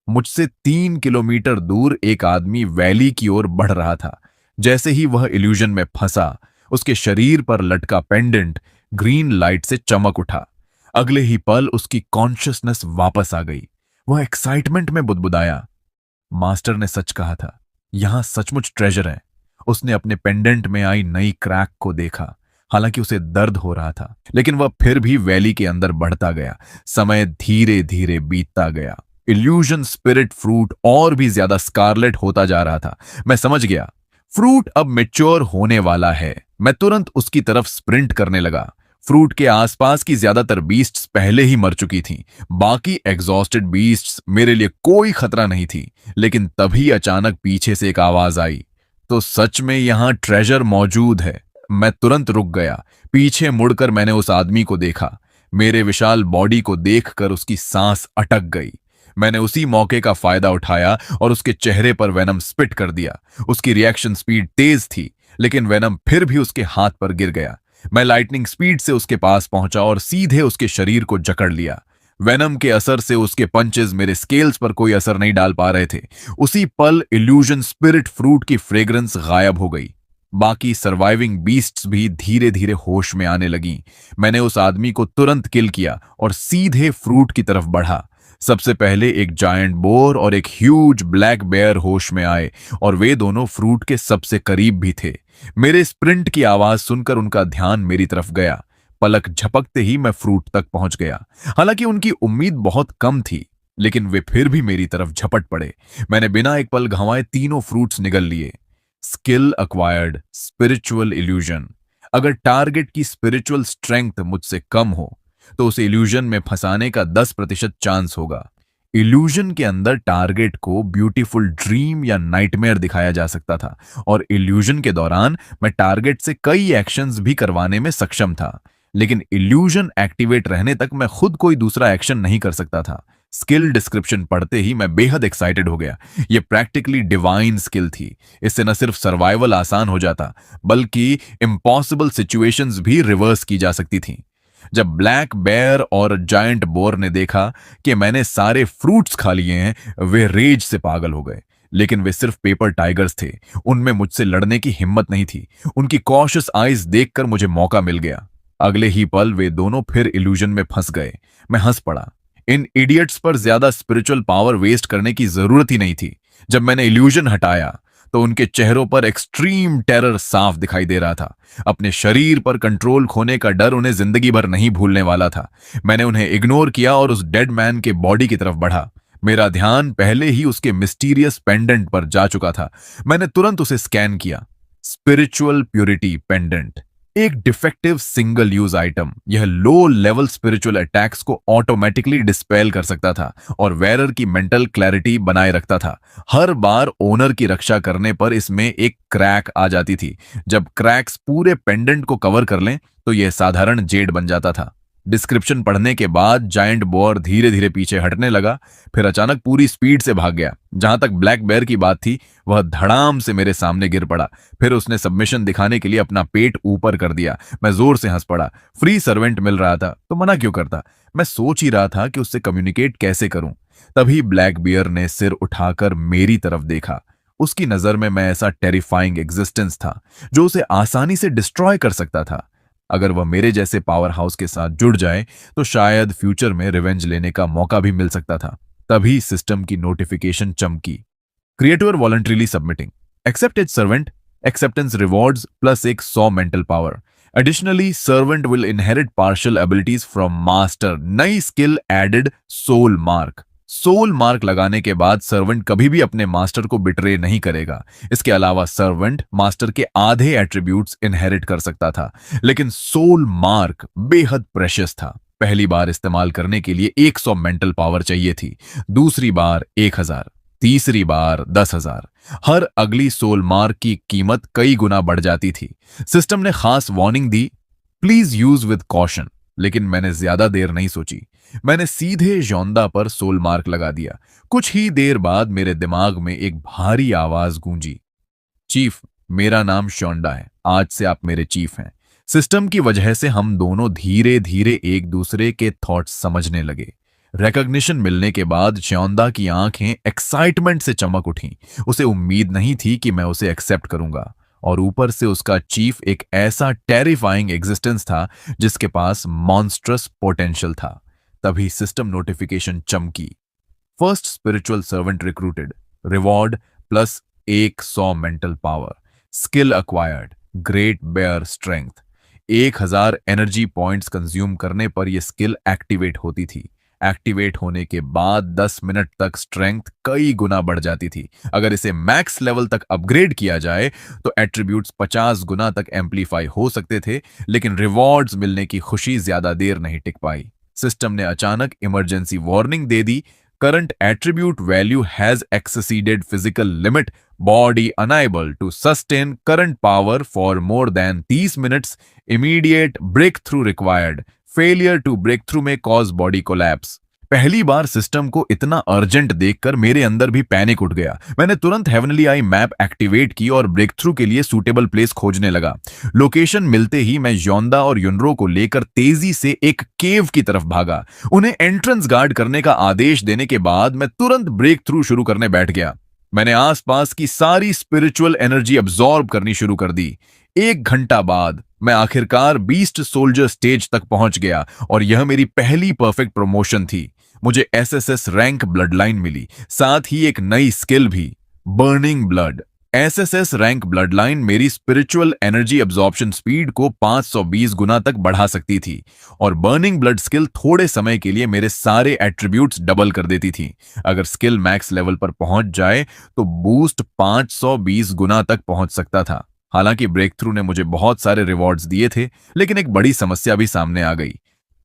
[SPEAKER 1] मुझसे 3 किलोमीटर दूर एक आदमी वैली की ओर बढ़ रहा था। जैसे ही वह इल्यूजन में फंसा, उसके शरीर पर लटका पेंडेंट ग्रीन लाइट से चमक उठा। अगले ही पल उसकी कॉन्शियसनेस वापस आ गई। वह एक्साइटमेंट में बुदबुदाया, मास्टर ने सच कहा था, यहां सचमुच ट्रेजर है। उसने अपने पेंडेंट में आई नई क्रैक को देखा। हालांकि उसे दर्द हो रहा था, लेकिन वह फिर भी वैली के अंदर बढ़ता गया। समय धीरे धीरे बीतता गया। इल्यूजन स्पिरिट फ्रूट और भी ज्यादा स्कारलेट होता जा रहा था। मैं समझ गया फ्रूट अब मैच्योर होने वाला है। मैं तुरंत उसकी तरफ स्प्रिंट करने लगा। फ्रूट के आसपास की ज्यादातर बीस्ट्स पहले ही मर चुकी थीं। बाकी एग्जॉस्टेड बीस्ट्स मेरे लिए कोई खतरा नहीं थी। लेकिन तभी अचानक पीछे से एक आवाज आई, तो सच में यहां ट्रेजर मौजूद है। मैं तुरंत रुक गया। पीछे मुड़कर मैंने उस आदमी को देखा। मेरे विशाल बॉडी को देखकर उसकी सांस अटक गई। मैंने उसी मौके का फायदा उठाया और उसके चेहरे पर वेनम स्पिट कर दिया। उसकी रिएक्शन स्पीड तेज थी, लेकिन वेनम फिर भी उसके हाथ पर गिर गया। मैं लाइटनिंग स्पीड से उसके पास पहुंचा और सीधे उसके शरीर को जकड़ लिया। वेनम के असर से उसके पंचेस मेरे स्केल्स पर कोई असर नहीं डाल पा रहे थे। उसी पल इल्यूजन स्पिरिट फ्रूट की फ्रेग्रेंस गायब हो गई। बाकी सर्वाइविंग बीस्ट्स भी धीरे धीरे होश में आने लगी। मैंने उस आदमी को तुरंत किल किया और सीधे फ्रूट की तरफ बढ़ा। सबसे पहले एक जायंट बोर और एक ह्यूज ब्लैक बेयर होश में आए और वे दोनों फ्रूट के सबसे करीब भी थे। मेरे स्प्रिंट की आवाज सुनकर उनका ध्यान मेरी तरफ गया। पलक झपकते ही मैं फ्रूट तक पहुंच गया। हालांकि उनकी उम्मीद बहुत कम थी, लेकिन वे फिर भी मेरी तरफ झपट पड़े। मैंने बिना एक पल गंवाए तीनों फ्रूट्स निगल लिए। Skill acquired spiritual illusion. अगर टारगेट की स्पिरिचुअल स्ट्रेंथ मुझसे कम हो तो उसे इल्यूजन में फंसाने का 10% चांस होगा। इल्यूजन के अंदर टारगेट को ब्यूटीफुल ड्रीम या नाइटमेयर दिखाया जा सकता था और इल्यूजन के दौरान मैं टारगेट से कई एक्शंस भी करवाने में सक्षम था। लेकिन इल्यूजन एक्टिवेट रहने तक मैं खुद कोई दूसरा एक्शन नहीं कर सकता था। स्किल डिस्क्रिप्शन पढ़ते ही मैं बेहद एक्साइटेड हो गया। यह प्रैक्टिकली डिवाइन स्किल थी। इससे न सिर्फ सर्वाइवल आसान हो जाता, बल्कि इम्पॉसिबल सिचुएशंस भी रिवर्स की जा सकती थी। जब ब्लैक बेयर और जायंट बोर ने देखा कि मैंने सारे फ्रूट्स खा लिए हैं, वे रेज से पागल हो गए। लेकिन वे सिर्फ पेपर टाइगर्स थे। उनमें मुझसे लड़ने की हिम्मत नहीं थी। उनकी कॉशियस आईज देखकर मुझे मौका मिल गया। अगले ही पल वे दोनों फिर इल्यूजन में फंस गए। मैं हंस पड़ा। इन इडियट्स पर ज्यादा स्पिरिचुअल पावर वेस्ट करने की जरूरत ही नहीं थी। जब मैंने इल्यूजन हटाया तो उनके चेहरों पर एक्सट्रीम टेरर साफ दिखाई दे रहा था। अपने शरीर पर कंट्रोल खोने का डर उन्हें जिंदगी भर नहीं भूलने वाला था। मैंने उन्हें इग्नोर किया और उस डेड मैन के बॉडी की तरफ बढ़ा। मेरा ध्यान पहले ही उसके मिस्टीरियस पेंडेंट पर जा चुका था। मैंने तुरंत उसे स्कैन किया। स्पिरिचुअल प्योरिटी पेंडेंट, एक डिफेक्टिव सिंगल यूज आइटम। यह लो लेवल स्पिरिचुअल अटैक्स को ऑटोमेटिकली डिस्पेल कर सकता था और वेरर की मेंटल क्लैरिटी बनाए रखता था। हर बार ओनर की रक्षा करने पर इसमें एक क्रैक आ जाती थी। जब क्रैक्स पूरे पेंडेंट को कवर कर लें तो यह साधारण जेड बन जाता था। डिस्क्रिप्शन पढ़ने के बाद जायंट बोअर धीरे धीरे पीछे हटने लगा, फिर अचानक पूरी स्पीड से भाग गया। जहां तक ब्लैक बेयर की बात थी, वह धड़ाम से मेरे सामने गिर पड़ा। फिर उसने सबमिशन दिखाने के लिए अपना पेट ऊपर कर दिया। मैं जोर से हंस पड़ा। फ्री सर्वेंट मिल रहा था तो मना क्यों करता। मैं सोच ही रहा था कि उससे कम्युनिकेट कैसे करूं। तभी ब्लैक बियर ने सिर उठाकर मेरी तरफ देखा। उसकी नजर में मैं ऐसा टेरिफाइंग एग्जिस्टेंस था जो उसे आसानी से डिस्ट्रॉय कर सकता था। अगर वह मेरे जैसे पावर हाउस के साथ जुड़ जाए तो शायद फ्यूचर में रिवेंज लेने का मौका भी मिल सकता था। तभी सिस्टम की नोटिफिकेशन चमकी। Creator voluntarily submitting accepted servant, acceptance rewards plus एक 100 mental power. Additionally servant will inherit partial abilities from master. नई skill added, soul mark. Soul mark लगाने के बाद सर्वेंट कभी भी अपने मास्टर को बिट्रे नहीं करेगा। इसके अलावा सर्वेंट मास्टर के आधे एट्रीब्यूट्स इनहेरिट कर सकता था, लेकिन सोल मार्क बेहद प्रेशियस था। पहली बार इस्तेमाल करने के लिए 100 मेंटल पावर चाहिए थी, दूसरी बार 1000, तीसरी बार 10,000। हर अगली सोल मार्क की कीमत कई गुना बढ़ जाती थी। सिस्टम ने खास warning the, please use with caution. लेकिन मैंने ज्यादा देर नहीं सोची। मैंने सीधे जोंदा पर सोल मार्क लगा दिया। कुछ ही देर बाद मेरे दिमाग में एक भारी आवाज गूंजी, चीफ, मेरा नाम शोंडा है, आज से आप मेरे चीफ हैं। सिस्टम की वजह से हम दोनों धीरे धीरे एक दूसरे के थॉट्स समझने लगे। रिकॉग्निशन मिलने के बाद श्योंदा की आंखें एक्साइटमेंट से चमक उठी। उसे उम्मीद नहीं थी कि मैं उसे एक्सेप्ट करूंगा, और ऊपर से उसका चीफ एक ऐसा टेरिफाइंग एग्जिस्टेंस था जिसके पास मॉन्स्ट्रस पोटेंशियल था। तभी सिस्टम नोटिफिकेशन चमकी, first spiritual servant recruited, reward plus 100 mental power, skill acquired, great bear strength. 1000 energy points consume करने पर यह स्किल एक्टिवेट होती थी। एक्टिवेट होने के बाद 10 मिनट तक स्ट्रेंथ कई गुना बढ़ जाती थी। अगर इसे मैक्स लेवल तक अपग्रेड किया जाए तो एट्रीब्यूट्स 50 गुना तक एम्पलीफाई हो सकते थे, लेकिन रिवॉर्ड्स मिलने की खुशी ज्यादा देर नहीं टिक पाई। सिस्टम ने अचानक इमरजेंसी वार्निंग दे दी, current attribute value has exceeded physical limit, body unable to sustain current power for more than 30 minutes, immediate break through required, failure to break through में कॉज बॉडी कोलैप्स। पहली बार system को इतना urgent देखकर मेरे अंदर भी पैनिक उठ गया। मैंने तुरंत हेवनली आई मैप एक्टिवेट की और ब्रेक थ्रू के लिए सूटेबल प्लेस खोजने लगा। लोकेशन मिलते ही मैं योंदा और युनरो को लेकर तेजी से एक केव की तरफ भागा। उन्हें एंट्रेंस गार्ड करने का आदेश देने के बाद मैं तुरंत ब्रेक थ्रू शुरू करने बैठ गया। मैंने आसपास की सारी स्पिरिचुअल एनर्जी अब्सॉर्ब करनी शुरू कर दी। 1 घंटा बाद मैं आखिरकार बीस्ट सोल्जर स्टेज तक पहुंच गया, और यह मेरी पहली परफेक्ट प्रमोशन थी। मुझे एसएसएस रैंक ब्लड लाइन मिली, साथ ही एक नई स्किल भी, burning blood. SSS rank blood line मेरी स्पिरिचुअल एनर्जी अब्जॉर्प्शन स्पीड को 520 गुना तक बढ़ा सकती थी, और बर्निंग ब्लड स्किल थोड़े समय के लिए मेरे सारे एट्रीब्यूट्स डबल कर देती थी। अगर स्किल मैक्स लेवल पर पहुंच जाए तो बूस्ट 520 गुना तक पहुंच सकता था। हालांकि ब्रेक थ्रू ने मुझे बहुत सारे रिवॉर्ड्स दिए थे, लेकिन एक बड़ी समस्या भी सामने आ गई।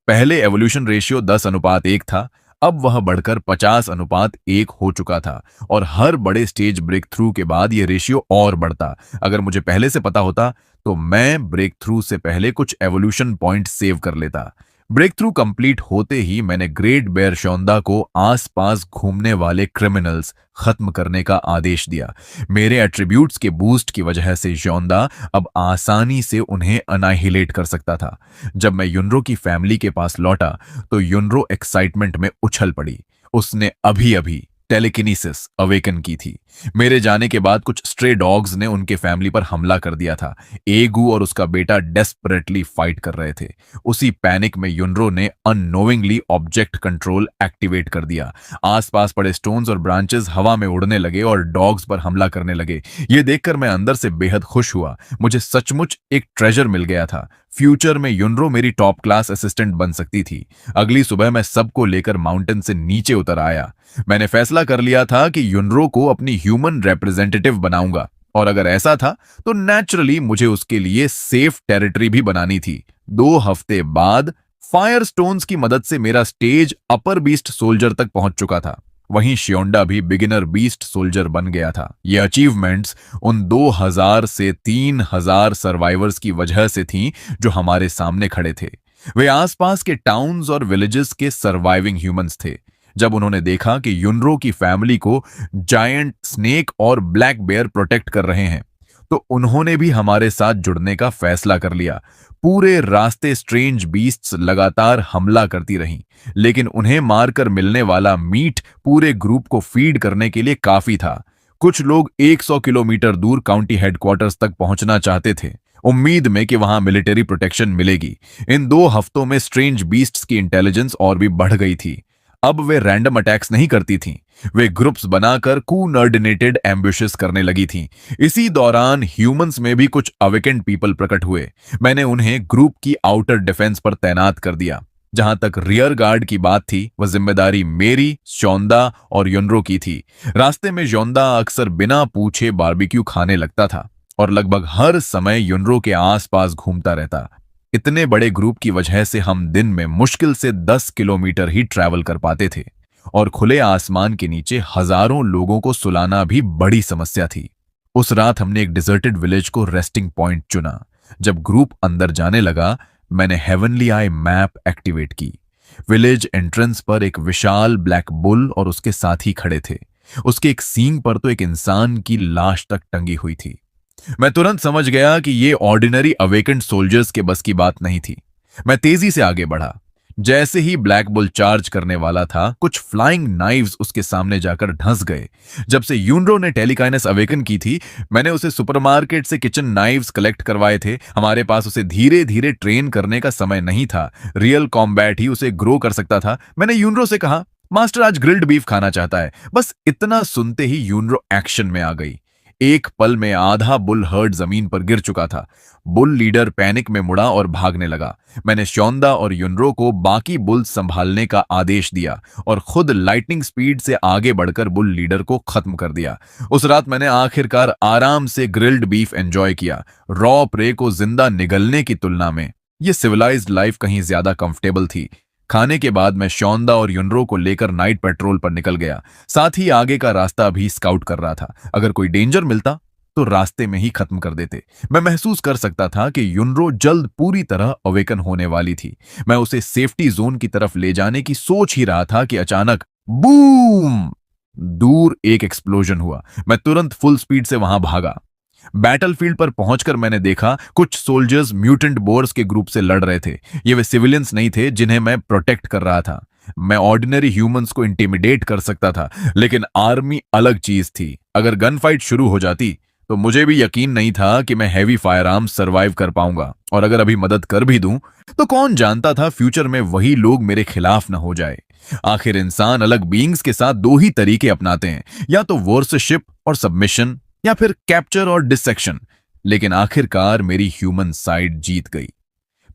[SPEAKER 1] पहले एवोल्यूशन रेशियो 10:1 था, अब वह बढ़कर 50:1 हो चुका था, और हर बड़े स्टेज ब्रेक थ्रू के बाद यह रेशियो और बढ़ता। अगर मुझे पहले से पता होता तो मैं ब्रेक थ्रू से पहले कुछ एवोल्यूशन पॉइंट सेव कर लेता। ब्रेक थ्रू कंप्लीट होते ही मैंने ग्रेट बेयर शोंदा को आसपास घूमने वाले क्रिमिनल्स खत्म करने का आदेश दिया। मेरे एट्रीब्यूट्स के बूस्ट की वजह से शोंदा अब आसानी से उन्हें अनाहिलेट कर सकता था। जब मैं युनरो की फैमिली के पास लौटा तो युनरो एक्साइटमेंट में उछल पड़ी। उसने अभी अभी टेलीकिनेसिस अवेकन की थी। मेरे जाने के बाद कुछ स्ट्रे डॉग्स ने उनके फैमिली पर हमला कर दिया था। एगू और उसका बेटा डेस्परेटली फाइट कर रहे थे। उसी पैनिक में युनरो ने अननोइंगली ऑब्जेक्ट कंट्रोल एक्टिवेट कर दिया। आसपास पड़े स्टोन्स और ब्रांचेस हवा में उड़ने लगे और डॉग्स पर हमला करने लगे। ये देखकर मैं अंदर से बेहद खुश हुआ। मुझे सचमुच एक ट्रेजर मिल गया था। फ्यूचर में युनरो मेरी टॉप क्लास असिस्टेंट बन सकती थी। अगली सुबह मैं सबको लेकर माउंटेन से नीचे उतर आया। मैंने फैसला कर लिया था कि युनरो को अपनी ह्यूमन रिप्रेजेंटेटिव बनाऊंगा, और अगर ऐसा था तो नेचुरली मुझे उसके लिए सेफ टेरिटरी भी बनानी थी। 2 हफ्ते बाद फायर स्टोन्स की मदद से मेरा स्टेज अपर बीस्ट सोल्जर तक पहुंच चुका था। वहीं श्योंडा भी बिगिनर बीस्ट सोल्जर बन गया था। ये अचीवमेंट्स उन 2000 से 3000 सर्वाइवर्स की वजह से थीं जो हमारे सामने खड़े थे। वे आसपास के टाउन्स और विलेजेस के सर्वाइविंग ह्यूमंस थे। जब उन्होंने देखा कि युनरो की फैमिली को जायंट स्नेक और ब्लैक बेयर प्रोटेक्ट कर रहे हैं, तो उन्होंने भी हमारे साथ जुड़ने का फैसला कर लिया। पूरे रास्ते स्ट्रेंज बीस्ट्स लगातार हमला करती रहीं, लेकिन उन्हें मारकर मिलने वाला मीट पूरे ग्रुप को फीड करने के लिए काफी था। कुछ लोग 100 किलोमीटर दूर काउंटी हेडक्वार्टर्स तक पहुंचना चाहते थे, उम्मीद में कि वहां मिलिट्री प्रोटेक्शन मिलेगी। इन 2 हफ्तों में स्ट्रेंज बीस्ट्स की इंटेलिजेंस और भी बढ़ गई थी। अब वे रैंडम अटैक्स नहीं करती थीं, वे ग्रुप्स बनाकर कोऑर्डिनेटेड एम्बुशेस करने लगी थीं। इसी दौरान ह्यूमंस में भी कुछ अवेकेंड पीपल प्रकट हुए। मैंने उन्हें ग्रुप की आउटर डिफेंस पर तैनात कर दिया। जहां तक रियर गार्ड की बात थी, वह जिम्मेदारी मेरी, शोंदा और युनरो की थी। रास्ते में शोंदा अक्सर बिना पूछे बारबेक्यू खाने लगता था और लगभग हर समय युनरो के आसपास घूमता रहता। इतने बड़े ग्रुप की वजह से हम दिन में मुश्किल से 10 किलोमीटर ही ट्रैवल कर पाते थे, और खुले आसमान के नीचे हजारों लोगों को सुलाना भी बड़ी समस्या थी। उस रात हमने एक डिजर्टेड विलेज को रेस्टिंग पॉइंट चुना। जब ग्रुप अंदर जाने लगा, मैंने हेवनली आई मैप एक्टिवेट की। विलेज एंट्रेंस पर एक विशाल ब्लैक बुल और उसके साथी खड़े थे। उसके एक सींग पर तो एक इंसान की लाश तक टंगी हुई थी। मैं तुरंत समझ गया कि ये ऑर्डिनरी अवेकेंड सोल्जर्स के बस की बात नहीं थी। मैं तेजी से आगे बढ़ा। जैसे ही ब्लैक बुल चार्ज करने वाला था, कुछ फ्लाइंग नाइव्स उसके सामने जाकर धंस गए। जब से यूनरो ने टेलीकाइनेस अवेकन की थी, मैंने उसे सुपरमार्केट से किचन नाइव्स कलेक्ट करवाए थे। हमारे पास उसे धीरे धीरे ट्रेन करने का समय नहीं था। रियल कॉम्बैट ही उसे ग्रो कर सकता था। मैंने यूनरो से कहा, मास्टर आज ग्रिल्ड बीफ खाना चाहता है। बस इतना सुनते ही यूनरो एक्शन में आ गई। एक पल में आधा बुल हर्ड जमीन पर गिर चुका था। बुल लीडर पैनिक में मुड़ा और भागने लगा। मैंने शोंदा और युनरो को बाकी बुल संभालने का आदेश दिया और खुद लाइटनिंग स्पीड से आगे बढ़कर बुल लीडर को खत्म कर दिया। उस रात मैंने आखिरकार आराम से ग्रिल्ड बीफ एंजॉय किया। रॉ प्रे को जिंदा निगलने की तुलना में यह सिविलाइज्ड लाइफ कहीं ज्यादा कंफर्टेबल थी। खाने के बाद मैं शोंदा और युनरो को लेकर नाइट पेट्रोल पर निकल गया। साथ ही आगे का रास्ता भी स्काउट कर रहा था। अगर कोई डेंजर मिलता तो रास्ते में ही खत्म कर देते। मैं महसूस कर सकता था कि युनरो जल्द पूरी तरह अवेकन होने वाली थी। मैं उसे सेफ्टी जोन की तरफ ले जाने की सोच ही रहा था कि अचानक बूम! दूर एक एक्सप्लोजन हुआ। मैं तुरंत फुल स्पीड से वहां भागा। बैटलफील्ड पर पहुंचकर मैंने देखा कुछ सोल्जर्स म्यूटेंट बोर्स के ग्रुप से लड़ रहे थे। ये वे सिविलियंस नहीं थे जिन्हें मैं प्रोटेक्ट कर रहा था। मैं ऑर्डिनरी ह्यूमंस को इंटिमिडेट कर सकता था, लेकिन आर्मी अलग चीज थी। अगर गन फाइट शुरू हो जाती तो मुझे भी यकीन नहीं था कि मैं हैवी फायर आर्म्स सर्वाइव कर पाऊंगा, और अगर अभी मदद कर भी दूं तो कौन जानता था फ्यूचर में वही लोग मेरे खिलाफ न हो जाए। आखिर इंसान अलग बीइंग्स के साथ 2 ही तरीके अपनाते हैं, या तो वॉरशिप और सबमिशन, या फिर कैप्चर और डिसेक्शन। लेकिन आखिरकार मेरी ह्यूमन साइड जीत गई।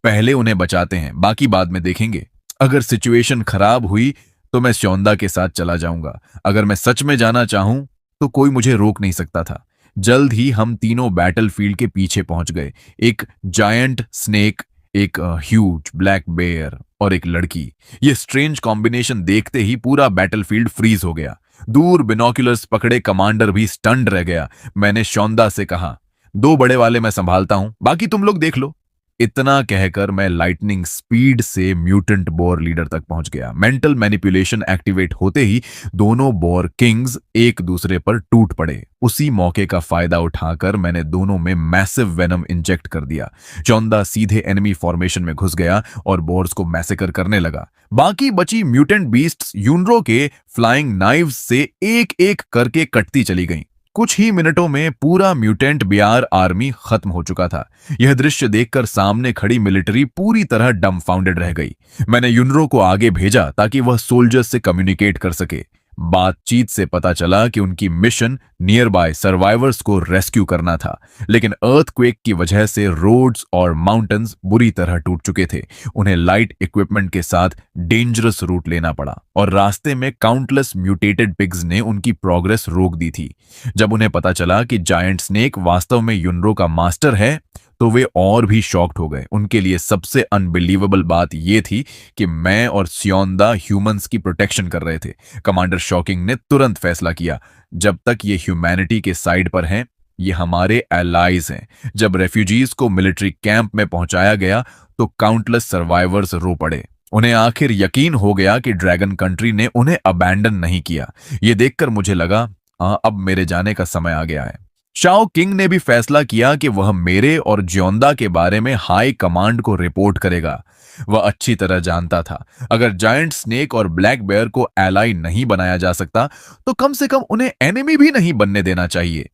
[SPEAKER 1] पहले उन्हें बचाते हैं, बाकी बाद में देखेंगे। अगर सिचुएशन खराब हुई तो मैं शोंदा के साथ चला जाऊंगा। अगर मैं सच में जाना चाहूं तो कोई मुझे रोक नहीं सकता था। जल्द ही हम तीनों बैटलफील्ड के पीछे पहुंच गए। एक जायंट स्नेक, एक ह्यूज ब्लैक बेयर और एक लड़की। ये स्ट्रेंज कॉम्बिनेशन देखते ही पूरा बैटलफील्ड फ्रीज हो गया। दूर बिनोक्यूलर्स पकड़े कमांडर भी स्टन्ड रह गया। मैंने शोंदा से कहा, 2 बड़े वाले मैं संभालता हूं, बाकी तुम लोग देख लो। इतना कहकर मैं लाइटनिंग स्पीड से म्यूटेंट बोर लीडर तक पहुंच गया। मेंटल मैनिपुलेशन एक्टिवेट होते ही दोनों बोर किंग्स एक दूसरे पर टूट पड़े। उसी मौके का फायदा उठाकर मैंने दोनों में मैसिव वेनम इंजेक्ट कर दिया। चौंदा सीधे एनिमी फॉर्मेशन में घुस गया और बोर्स को मैसेकर करने लगा। बाकी बची म्यूटेंट बीस्ट्स यूनरो के फ्लाइंग नाइव्स से एक एक करके कटती चली गईं। कुछ ही मिनटों में पूरा म्यूटेंट बियार आर्मी खत्म हो चुका था। यह दृश्य देखकर सामने खड़ी मिलिट्री पूरी तरह डम्फाउंडेड रह गई। मैंने यूनरो को आगे भेजा ताकि वह सोल्जर्स से कम्युनिकेट कर सके। बातचीत से पता चला कि उनकी मिशन नियर बाय सर्वाइवर्स को रेस्क्यू करना था, लेकिन अर्थक्वेक की वजह से रोड्स और माउंटेन्स बुरी तरह टूट चुके थे। उन्हें लाइट इक्विपमेंट के साथ डेंजरस रूट लेना पड़ा और रास्ते में काउंटलेस म्यूटेटेड पिग्स ने उनकी प्रोग्रेस रोक दी थी। जब उन्हें पता चला कि जायंट स्नेक वास्तव में यूनरो का मास्टर है तो वे और भी शॉक्ड हो गए। उनके लिए सबसे अनबिलीवेबल बात यह थी कि मैं और स्योंदा ह्यूमंस की प्रोटेक्शन कर रहे थे। कमांडर शॉकिंग ने तुरंत फैसला किया, जब तक ये ह्यूमैनिटी के साइड पर हैं, ये हमारे एलाइज हैं। जब रेफ्यूजीज को मिलिट्री कैंप में पहुंचाया गया तो काउंटलेस सर्वाइवर्स रो पड़े। उन्हें आखिर यकीन हो गया कि ड्रैगन कंट्री ने उन्हें अबैंडन नहीं किया। ये देखकर मुझे लगा अब मेरे जाने का समय आ गया है। शाओ किंग ने भी फैसला किया कि वह मेरे और ज्योंदा के बारे में हाई कमांड को रिपोर्ट करेगा। वह अच्छी तरह जानता था, अगर जायंट स्नेक और ब्लैक बेयर को एलाई नहीं बनाया जा सकता तो कम से कम उन्हें एनिमी भी नहीं बनने देना चाहिए।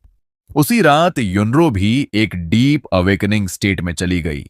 [SPEAKER 1] उसी रात यूनरो भी एक डीप अवेकनिंग स्टेट में चली गई।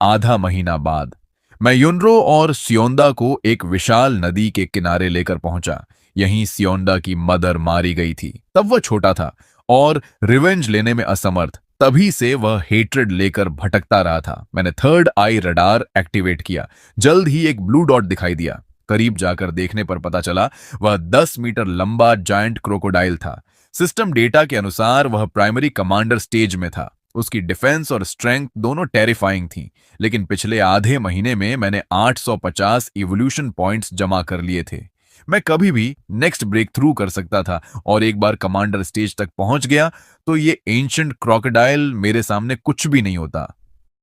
[SPEAKER 1] आधा महीना बाद मैं यूनरो और स्योंदा को एक विशाल नदी के किनारे लेकर पहुंचा। यहीं स्योंदा की मदर मारी गई थी। तब वह छोटा था और रिवेंज लेने में असमर्थ। तभी से वह हेट्रेड लेकर भटकता रहा था। मैंने थर्ड आई रडार एक्टिवेट किया। जल्द ही एक ब्लू डॉट दिखाई दिया। करीब जाकर देखने पर पता चला वह 10 मीटर लंबा जायंट क्रोकोडाइल था। सिस्टम डेटा के अनुसार वह प्राइमरी कमांडर स्टेज में था। उसकी डिफेंस और स्ट्रेंथ दोनों टेरिफाइंग थी, लेकिन पिछले आधे महीने में मैंने 850 इवोल्यूशन पॉइंट्स जमा कर लिए थे। मैं कभी भी नेक्स्ट ब्रेक थ्रू कर सकता था और एक बार कमांडर स्टेज तक पहुंच गया तो ये एंशिएंट क्रोकोडाइल मेरे सामने कुछ भी नहीं होता।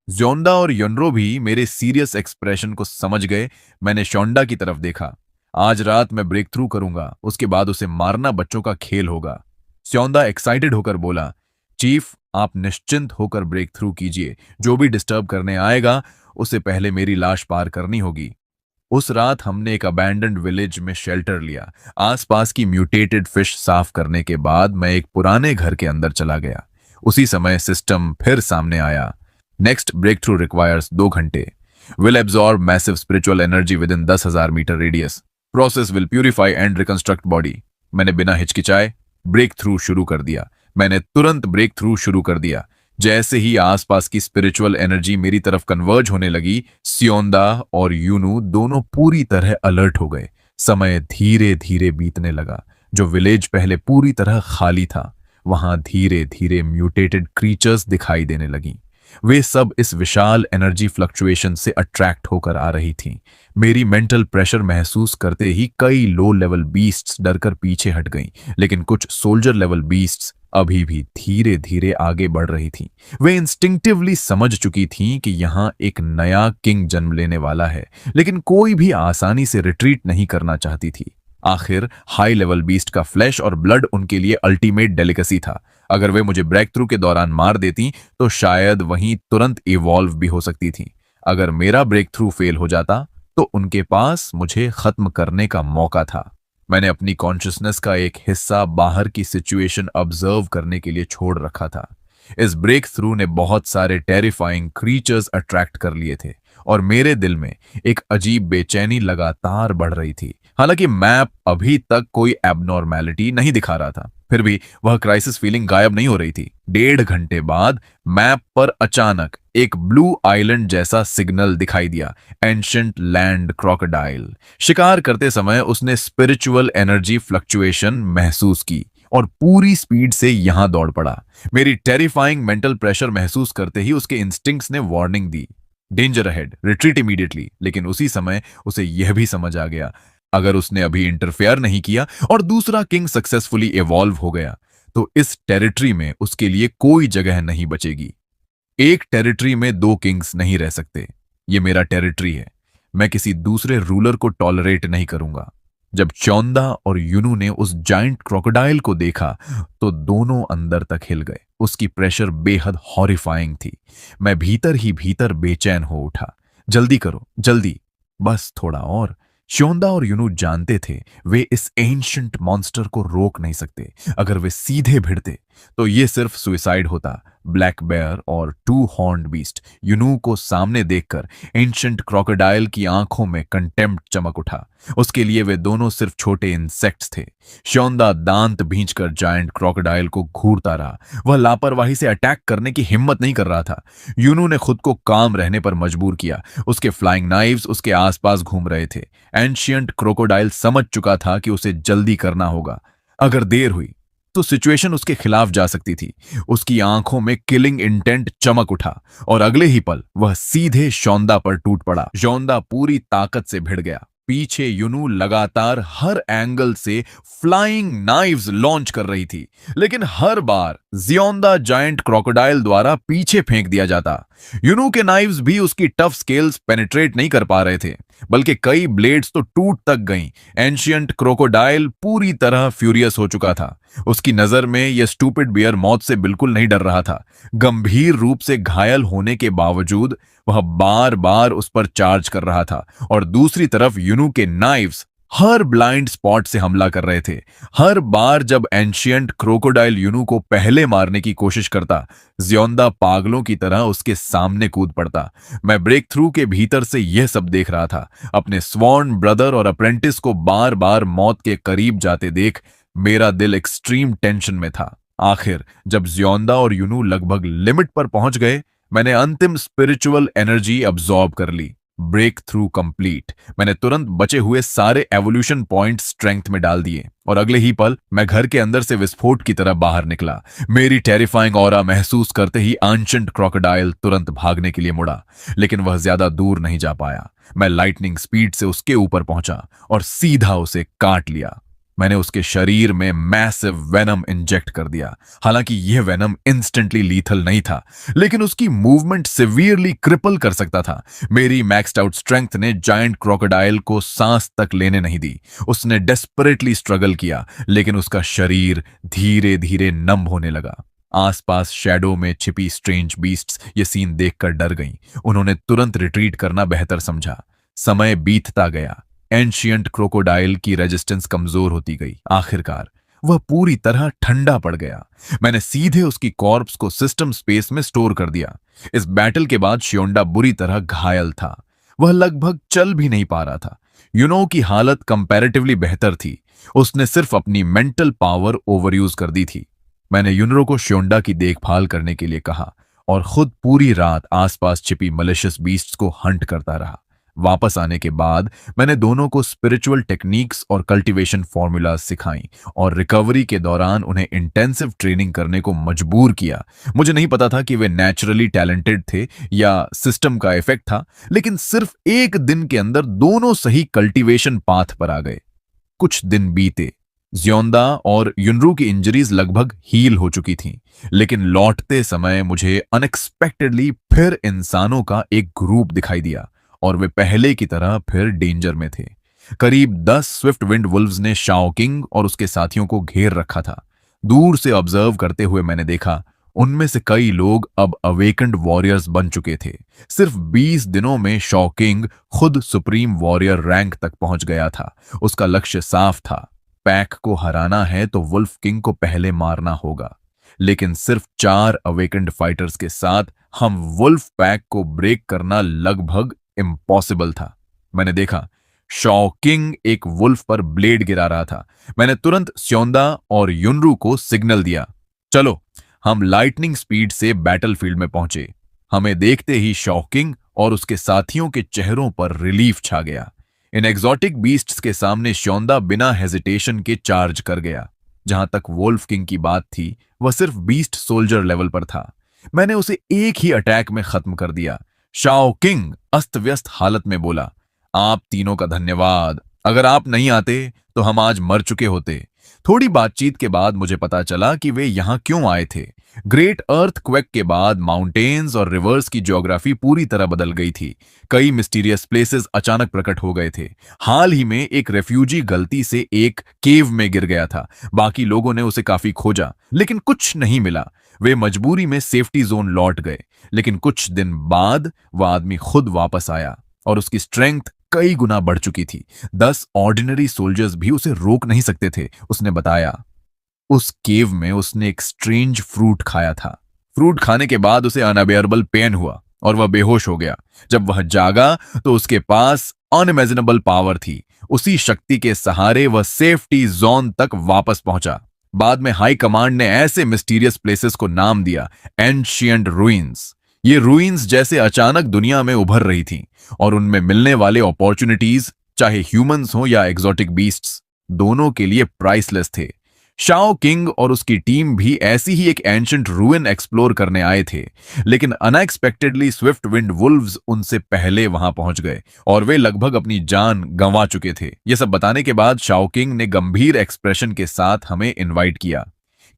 [SPEAKER 1] ज्योंदा और यूनरो भी मेरे सीरियस एक्सप्रेशन को समझ गए। मैंने शोंडा की तरफ देखा। आज रात मैं ब्रेक थ्रू करूंगा, उसके बाद उसे मारना बच्चों का खेल होगा। स्योंदा एक्साइटेड होकर बोला, चीफ आप निश्चिंत होकर ब्रेक थ्रू कीजिए। जो भी डिस्टर्ब करने आएगा उसे पहले मेरी लाश पार करनी होगी। उस रात हमने एक अबैंडन्ड विलेज में शेल्टर लिया। आसपास की म्यूटेटेड फिश साफ करने के बाद मैं एक पुराने घर के अंदर चला गया। उसी समय सिस्टम फिर सामने आया। नेक्स्ट ब्रेक थ्रू रिक्वायर्स 2 घंटे। Will absorb massive spiritual energy within 10,000 meter radius. Process will purify and reconstruct body. मैंने बिना हिचकिचाए ब्रेक थ्रू शुरू कर दिया। मैंने तुरंत ब्रेक थ्रू शुरू कर दिया। जैसे ही आसपास की स्पिरिचुअल एनर्जी मेरी तरफ कन्वर्ज होने लगी, स्योंदा और यूनू दोनों पूरी तरह अलर्ट हो गए। समय धीरे धीरे बीतने लगा। जो विलेज पहले पूरी तरह खाली था, वहां धीरे धीरे म्यूटेटेड क्रीचर्स दिखाई देने लगीं। वे सब इस विशाल एनर्जी फ्लक्चुएशन से अट्रैक्ट होकर आ रही थीं। मेरी मेंटल प्रेशर महसूस करते ही कई लो लेवल बीस्ट्स डरकर पीछे हट गईं, लेकिन कुछ सोल्जर लेवल बीस्ट्स अभी भी धीरे धीरे आगे बढ़ रही थीं। वे इंस्टिंक्टिवली समझ चुकी थीं कि यहाँ एक नया किंग जन्म लेने वाला है, लेकिन कोई भी आसानी से रिट्रीट नहीं करना चाहती थी। आखिर हाई लेवल बीस्ट का फ्लैश और ब्लड उनके लिए अल्टीमेट डेलिकेसी था। अगर वे मुझे ब्रेक थ्रू के दौरान मार देती तो शायद वहीं तुरंत इवॉल्व भी हो सकती थी। अगर मेरा ब्रेक थ्रू फेल हो जाता तो उनके पास मुझे खत्म करने का मौका था। मैंने अपनी कॉन्शियसनेस का एक हिस्सा बाहर की सिचुएशन ऑब्जर्व करने के लिए छोड़ रखा था। इस ब्रेक थ्रू ने बहुत सारे टेरिफाइंग क्रीचर्स अट्रैक्ट कर लिए थे और मेरे दिल में एक अजीब बेचैनी लगातार बढ़ रही थी। हालांकि मैप अभी तक कोई एबनॉर्मैलिटी नहीं दिखा रहा था, फिर भी वह क्राइसिस फीलिंग गायब नहीं हो रही थी। 1.5 घंटे बाद मैप पर अचानक एक ब्लू आइलैंड जैसा सिग्नल दिखाई दिया। Ancient land crocodile. शिकार करते समय उसने स्पिरिचुअल एनर्जी फ्लक्चुएशन महसूस की और पूरी स्पीड से यहां दौड़ पड़ा। मेरी टेरिफाइंग मेंटल प्रेशर महसूस करते ही उसके इंस्टिंक्ट्स ने वार्निंग दी, डेंजर अहेड, रिट्रीट इमीडिएटली। लेकिन उसी समय उसे यह भी समझ आ गया, अगर उसने अभी इंटरफेयर नहीं किया और दूसरा किंग सक्सेसफुली इवॉल्व हो गया तो इस टेरिटरी में उसके लिए कोई जगह नहीं बचेगी। एक टेरिटरी में दो किंग्स नहीं रह सकते। ये मेरा टेरिटरी है। मैं किसी दूसरे रूलर को टॉलरेट नहीं करूंगा। जब चौंदा और यूनू ने उस जाइंट क्रोकोडाइल को देखा तो दोनों अंदर तक हिल गए। उसकी प्रेशर बेहद हॉरिफाइंग थी। मैं भीतर ही भीतर बेचैन हो उठा। जल्दी करो, जल्दी, बस थोड़ा और। श्योंदा और यूनू जानते थे वे इस एंशिएंट मॉन्स्टर को रोक नहीं सकते। अगर वे सीधे भिड़ते तो ये सिर्फ सुइसाइड होता। ब्लैक बेयर और टू हॉर्न्ड बीस्ट यूनू को सामने देखकर एंशिएंट क्रोकोडाइल की आंखों में कंटेम्प्ट चमक उठा। उसके लिए वे दोनों सिर्फ छोटे इंसेक्ट्स थे। श्योंदा दांत भींचकर जायंट क्रोकोडाइल को घूरता रहा। वह लापरवाही से अटैक करने की हिम्मत नहीं कर रहा था। यूनू ने खुद को काम रहने पर मजबूर किया। उसके फ्लाइंग नाइव्स उसके आसपास घूम रहे थे। एंशिएंट क्रोकोडाइल समझ चुका था कि उसे जल्दी करना होगा। अगर देर हुई तो सिचुएशन उसके खिलाफ जा सकती थी। उसकी आंखों में किलिंग इंटेंट चमक उठा और अगले ही पल वह सीधे श्योंदा पर टूट पड़ा। श्योंदा पूरी ताकत से भिड़ गया। पीछे यूनू लगातार हर एंगल से फ्लाइंग नाइव्स लॉन्च कर रही थी, लेकिन हर बार जियोंदा जायंट क्रोकोडाइल द्वारा पीछे फेंक दिया जाता। यूनू के नाइव्स भी उसकी टफ स्केल्स पेनिट्रेट नहीं कर पा रहे थे, बल्कि कई ब्लेड्स तो टूट तक गईं। एंशिएंट क्रोकोडाइल पूरी तरह फ्यूरियस हो चुका था। उसकी नजर में यह स्टूपिड बियर मौत से बिल्कुल नहीं डर रहा था। गंभीर रूप से घायल होने के बावजूद वह बार बार उस पर चार्ज कर रहा था और दूसरी तरफ यूनू के नाइव्स हर ब्लाइंड स्पॉट से हमला कर रहे थे। हर बार जब एंशिएंट क्रोकोडाइल यूनू को पहले मारने की कोशिश करता, जियोंदा पागलों की तरह उसके सामने कूद पड़ता। मैं ब्रेक थ्रू के भीतर से यह सब देख रहा था। अपने स्वॉर्न ब्रदर और अप्रेंटिस को बार बार मौत के करीब जाते देख मेरा दिल एक्सट्रीम टेंशन में था। आखिर जब जियोंदा और यूनू लगभग लिमिट पर पहुंच गए, मैंने अंतिम स्पिरिचुअल एनर्जी अब्सॉर्ब कर ली। Break through complete. मैंने तुरंत बचे हुए सारे एवोल्यूशन पॉइंट स्ट्रेंथ में डाल दिए और अगले ही पल मैं घर के अंदर से विस्फोट की तरह बाहर निकला। मेरी टेरिफाइंग ऑरा महसूस करते ही एंशिएंट क्रोकोडाइल तुरंत भागने के लिए मुड़ा, लेकिन वह ज्यादा दूर नहीं जा पाया। मैं लाइटनिंग स्पीड से उसके ऊपर पहुंचा और सीधा उसे काट लिया। मैंने उसके शरीर में मैसिव वेनम इंजेक्ट कर दिया। हालांकि यह वेनम इंस्टेंटली लीथल नहीं था, लेकिन उसकी मूवमेंट सिवियरली क्रिपल कर सकता था। मेरी मैक्स्ड आउट स्ट्रेंथ ने जायंट क्रोकोडाइल को सांस तक लेने नहीं दी। उसने डेस्परेटली स्ट्रगल किया, लेकिन उसका शरीर धीरे धीरे नम होने लगा। आसपास शैडो में छिपी स्ट्रेंज बीस्ट्स ये सीन देखकर डर गईं। उन्होंने तुरंत रिट्रीट करना बेहतर समझा। समय बीतता गया। एंशिएंट क्रोकोडाइल की रेजिस्टेंस कमजोर होती गई। आखिरकार वह पूरी तरह ठंडा पड़ गया। मैंने सीधे उसकी कॉर्प्स को सिस्टम स्पेस में स्टोर कर दिया। इस बैटल के बाद श्योंडा बुरी तरह घायल था। वह लगभग चल भी नहीं पा रहा था। यूनो की हालत कंपैरेटिवली बेहतर थी। उसने सिर्फ अपनी मेंटल पावर ओवरयूज कर दी थी। मैंने यूनरो को श्योंडा की देखभाल करने के लिए कहा और खुद पूरी रात आसपास छिपी मलिशियस बीस्ट्स को हंट करता रहा। वापस आने के बाद मैंने दोनों को स्पिरिचुअल टेक्निक्स और कल्टीवेशन फॉर्मूलाज सिखाई और रिकवरी के दौरान उन्हें इंटेंसिव ट्रेनिंग करने को मजबूर किया। मुझे नहीं पता था कि वे नेचुरली टैलेंटेड थे या सिस्टम का इफेक्ट था, लेकिन सिर्फ एक दिन के अंदर दोनों सही कल्टीवेशन पाथ पर आ गए। कुछ दिन बीते। जियोंदा और यूनरू की इंजरीज लगभग हील हो चुकी थीं, लेकिन लौटते समय मुझे अनएक्सपेक्टेडली फिर इंसानों का एक ग्रुप दिखाई दिया और वे पहले की तरह फिर डेंजर में थे। करीब 10 स्विफ्ट विंड वुल्व्स ने शाओ किंग और उसके साथियों को घेर रखा था। दूर से ऑब्जर्व करते हुए मैंने देखा उनमें से कई लोग अब अवेकेंड वॉरियर्स बन चुके थे। सिर्फ 20 दिनों में शाओ किंग खुद सुप्रीम वॉरियर रैंक तक पहुंच गया था। उसका लक्ष्य साफ था, पैक को हराना है तो वुल्फ किंग को पहले मारना होगा। लेकिन सिर्फ 4 अवेकेंड फाइटर्स के साथ हम वुल्फ पैक को ब्रेक करना लगभग इम्पॉसिबल था। मैंने देखा शाओ किंग एक वुल्फ पर ब्लेड गिरा रहा था। मैंने तुरंत स्योंदा और युनरू को सिग्नल दिया, चलो। हम लाइटनिंग स्पीड से बैटलफील्ड में पहुंचे। हमें देखते ही शाओ किंग और उसके साथियों के चेहरों पर रिलीफ छा गया। इन एग्जॉटिक बीस्ट्स के सामने श्योंदा बिना हेजिटेशन के चार्ज कर गया। जहां तक वुल्फ किंग की बात थी, वह सिर्फ बीस्ट सोल्जर लेवल पर था। मैंने उसे एक ही अटैक में खत्म कर दिया। शाओ किंग अस्त व्यस्त हालत में बोला, आप तीनों का धन्यवाद। अगर आप नहीं आते तो हम आज मर चुके होते। थोड़ी बातचीत के बाद मुझे पता चला कि वे यहां क्यों आए थे। ग्रेट अर्थक्वेक के बाद माउंटेन्स और रिवर्स की ज्योग्राफी पूरी तरह बदल गई थी। कई मिस्टीरियस प्लेसेस अचानक प्रकट हो गए थे। हाल ही में एक रेफ्यूजी गलती से एक केव में गिर गया था। बाकी लोगों ने उसे काफी खोजा, लेकिन कुछ नहीं मिला। वे मजबूरी में सेफ्टी जोन लौट गए। लेकिन कुछ दिन बाद वह आदमी खुद वापस आया और उसकी स्ट्रेंथ कई गुना बढ़ चुकी थी। 10 ऑर्डिनरी सोल्जर्स भी उसे रोक नहीं सकते थे। उसने बताया, उस केव में उसने एक स्ट्रेंज फ्रूट खाया था। फ्रूट खाने के बाद उसे अनअबेयरेबल पेन हुआ और वह बेहोश हो गया। जब वह जागा तो उसके पास अनइमेजिनेबल पावर थी। उसी शक्ति के सहारे वह सेफ्टी जोन तक वापस पहुंचा। बाद में हाई कमांड ने ऐसे मिस्टीरियस प्लेसेस को नाम दिया एंशिएंट रूइंस। ये रूइंस जैसे अचानक दुनिया में उभर रही थीं और उनमें मिलने वाले अपॉर्चुनिटीज, चाहे ह्यूमंस हो या एग्जॉटिक बीस्ट्स, दोनों के लिए प्राइसलेस थे। शाओ किंग और उसकी टीम भी ऐसी ही एक एंशिएंट रूइन एक्सप्लोर करने आए थे, लेकिन अनएक्सपेक्टेडली स्विफ्ट विंड वुल्व्स उनसे पहले वहां पहुंच गए और वे लगभग अपनी जान गंवा चुके थे। यह सब बताने के बाद शाओ किंग ने गंभीर एक्सप्रेशन के साथ हमें इनवाइट किया,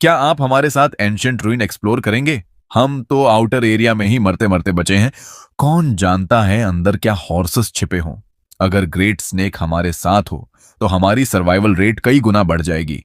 [SPEAKER 1] क्या आप हमारे साथ एंशिएंट रूइन एक्सप्लोर करेंगे? हम तो आउटर एरिया में ही मरते मरते बचे हैं। कौन जानता है अंदर क्या हॉर्सेस छिपे हों। अगर ग्रेट स्नेक हमारे साथ हो तो हमारी सर्वाइवल रेट कई गुना बढ़ जाएगी।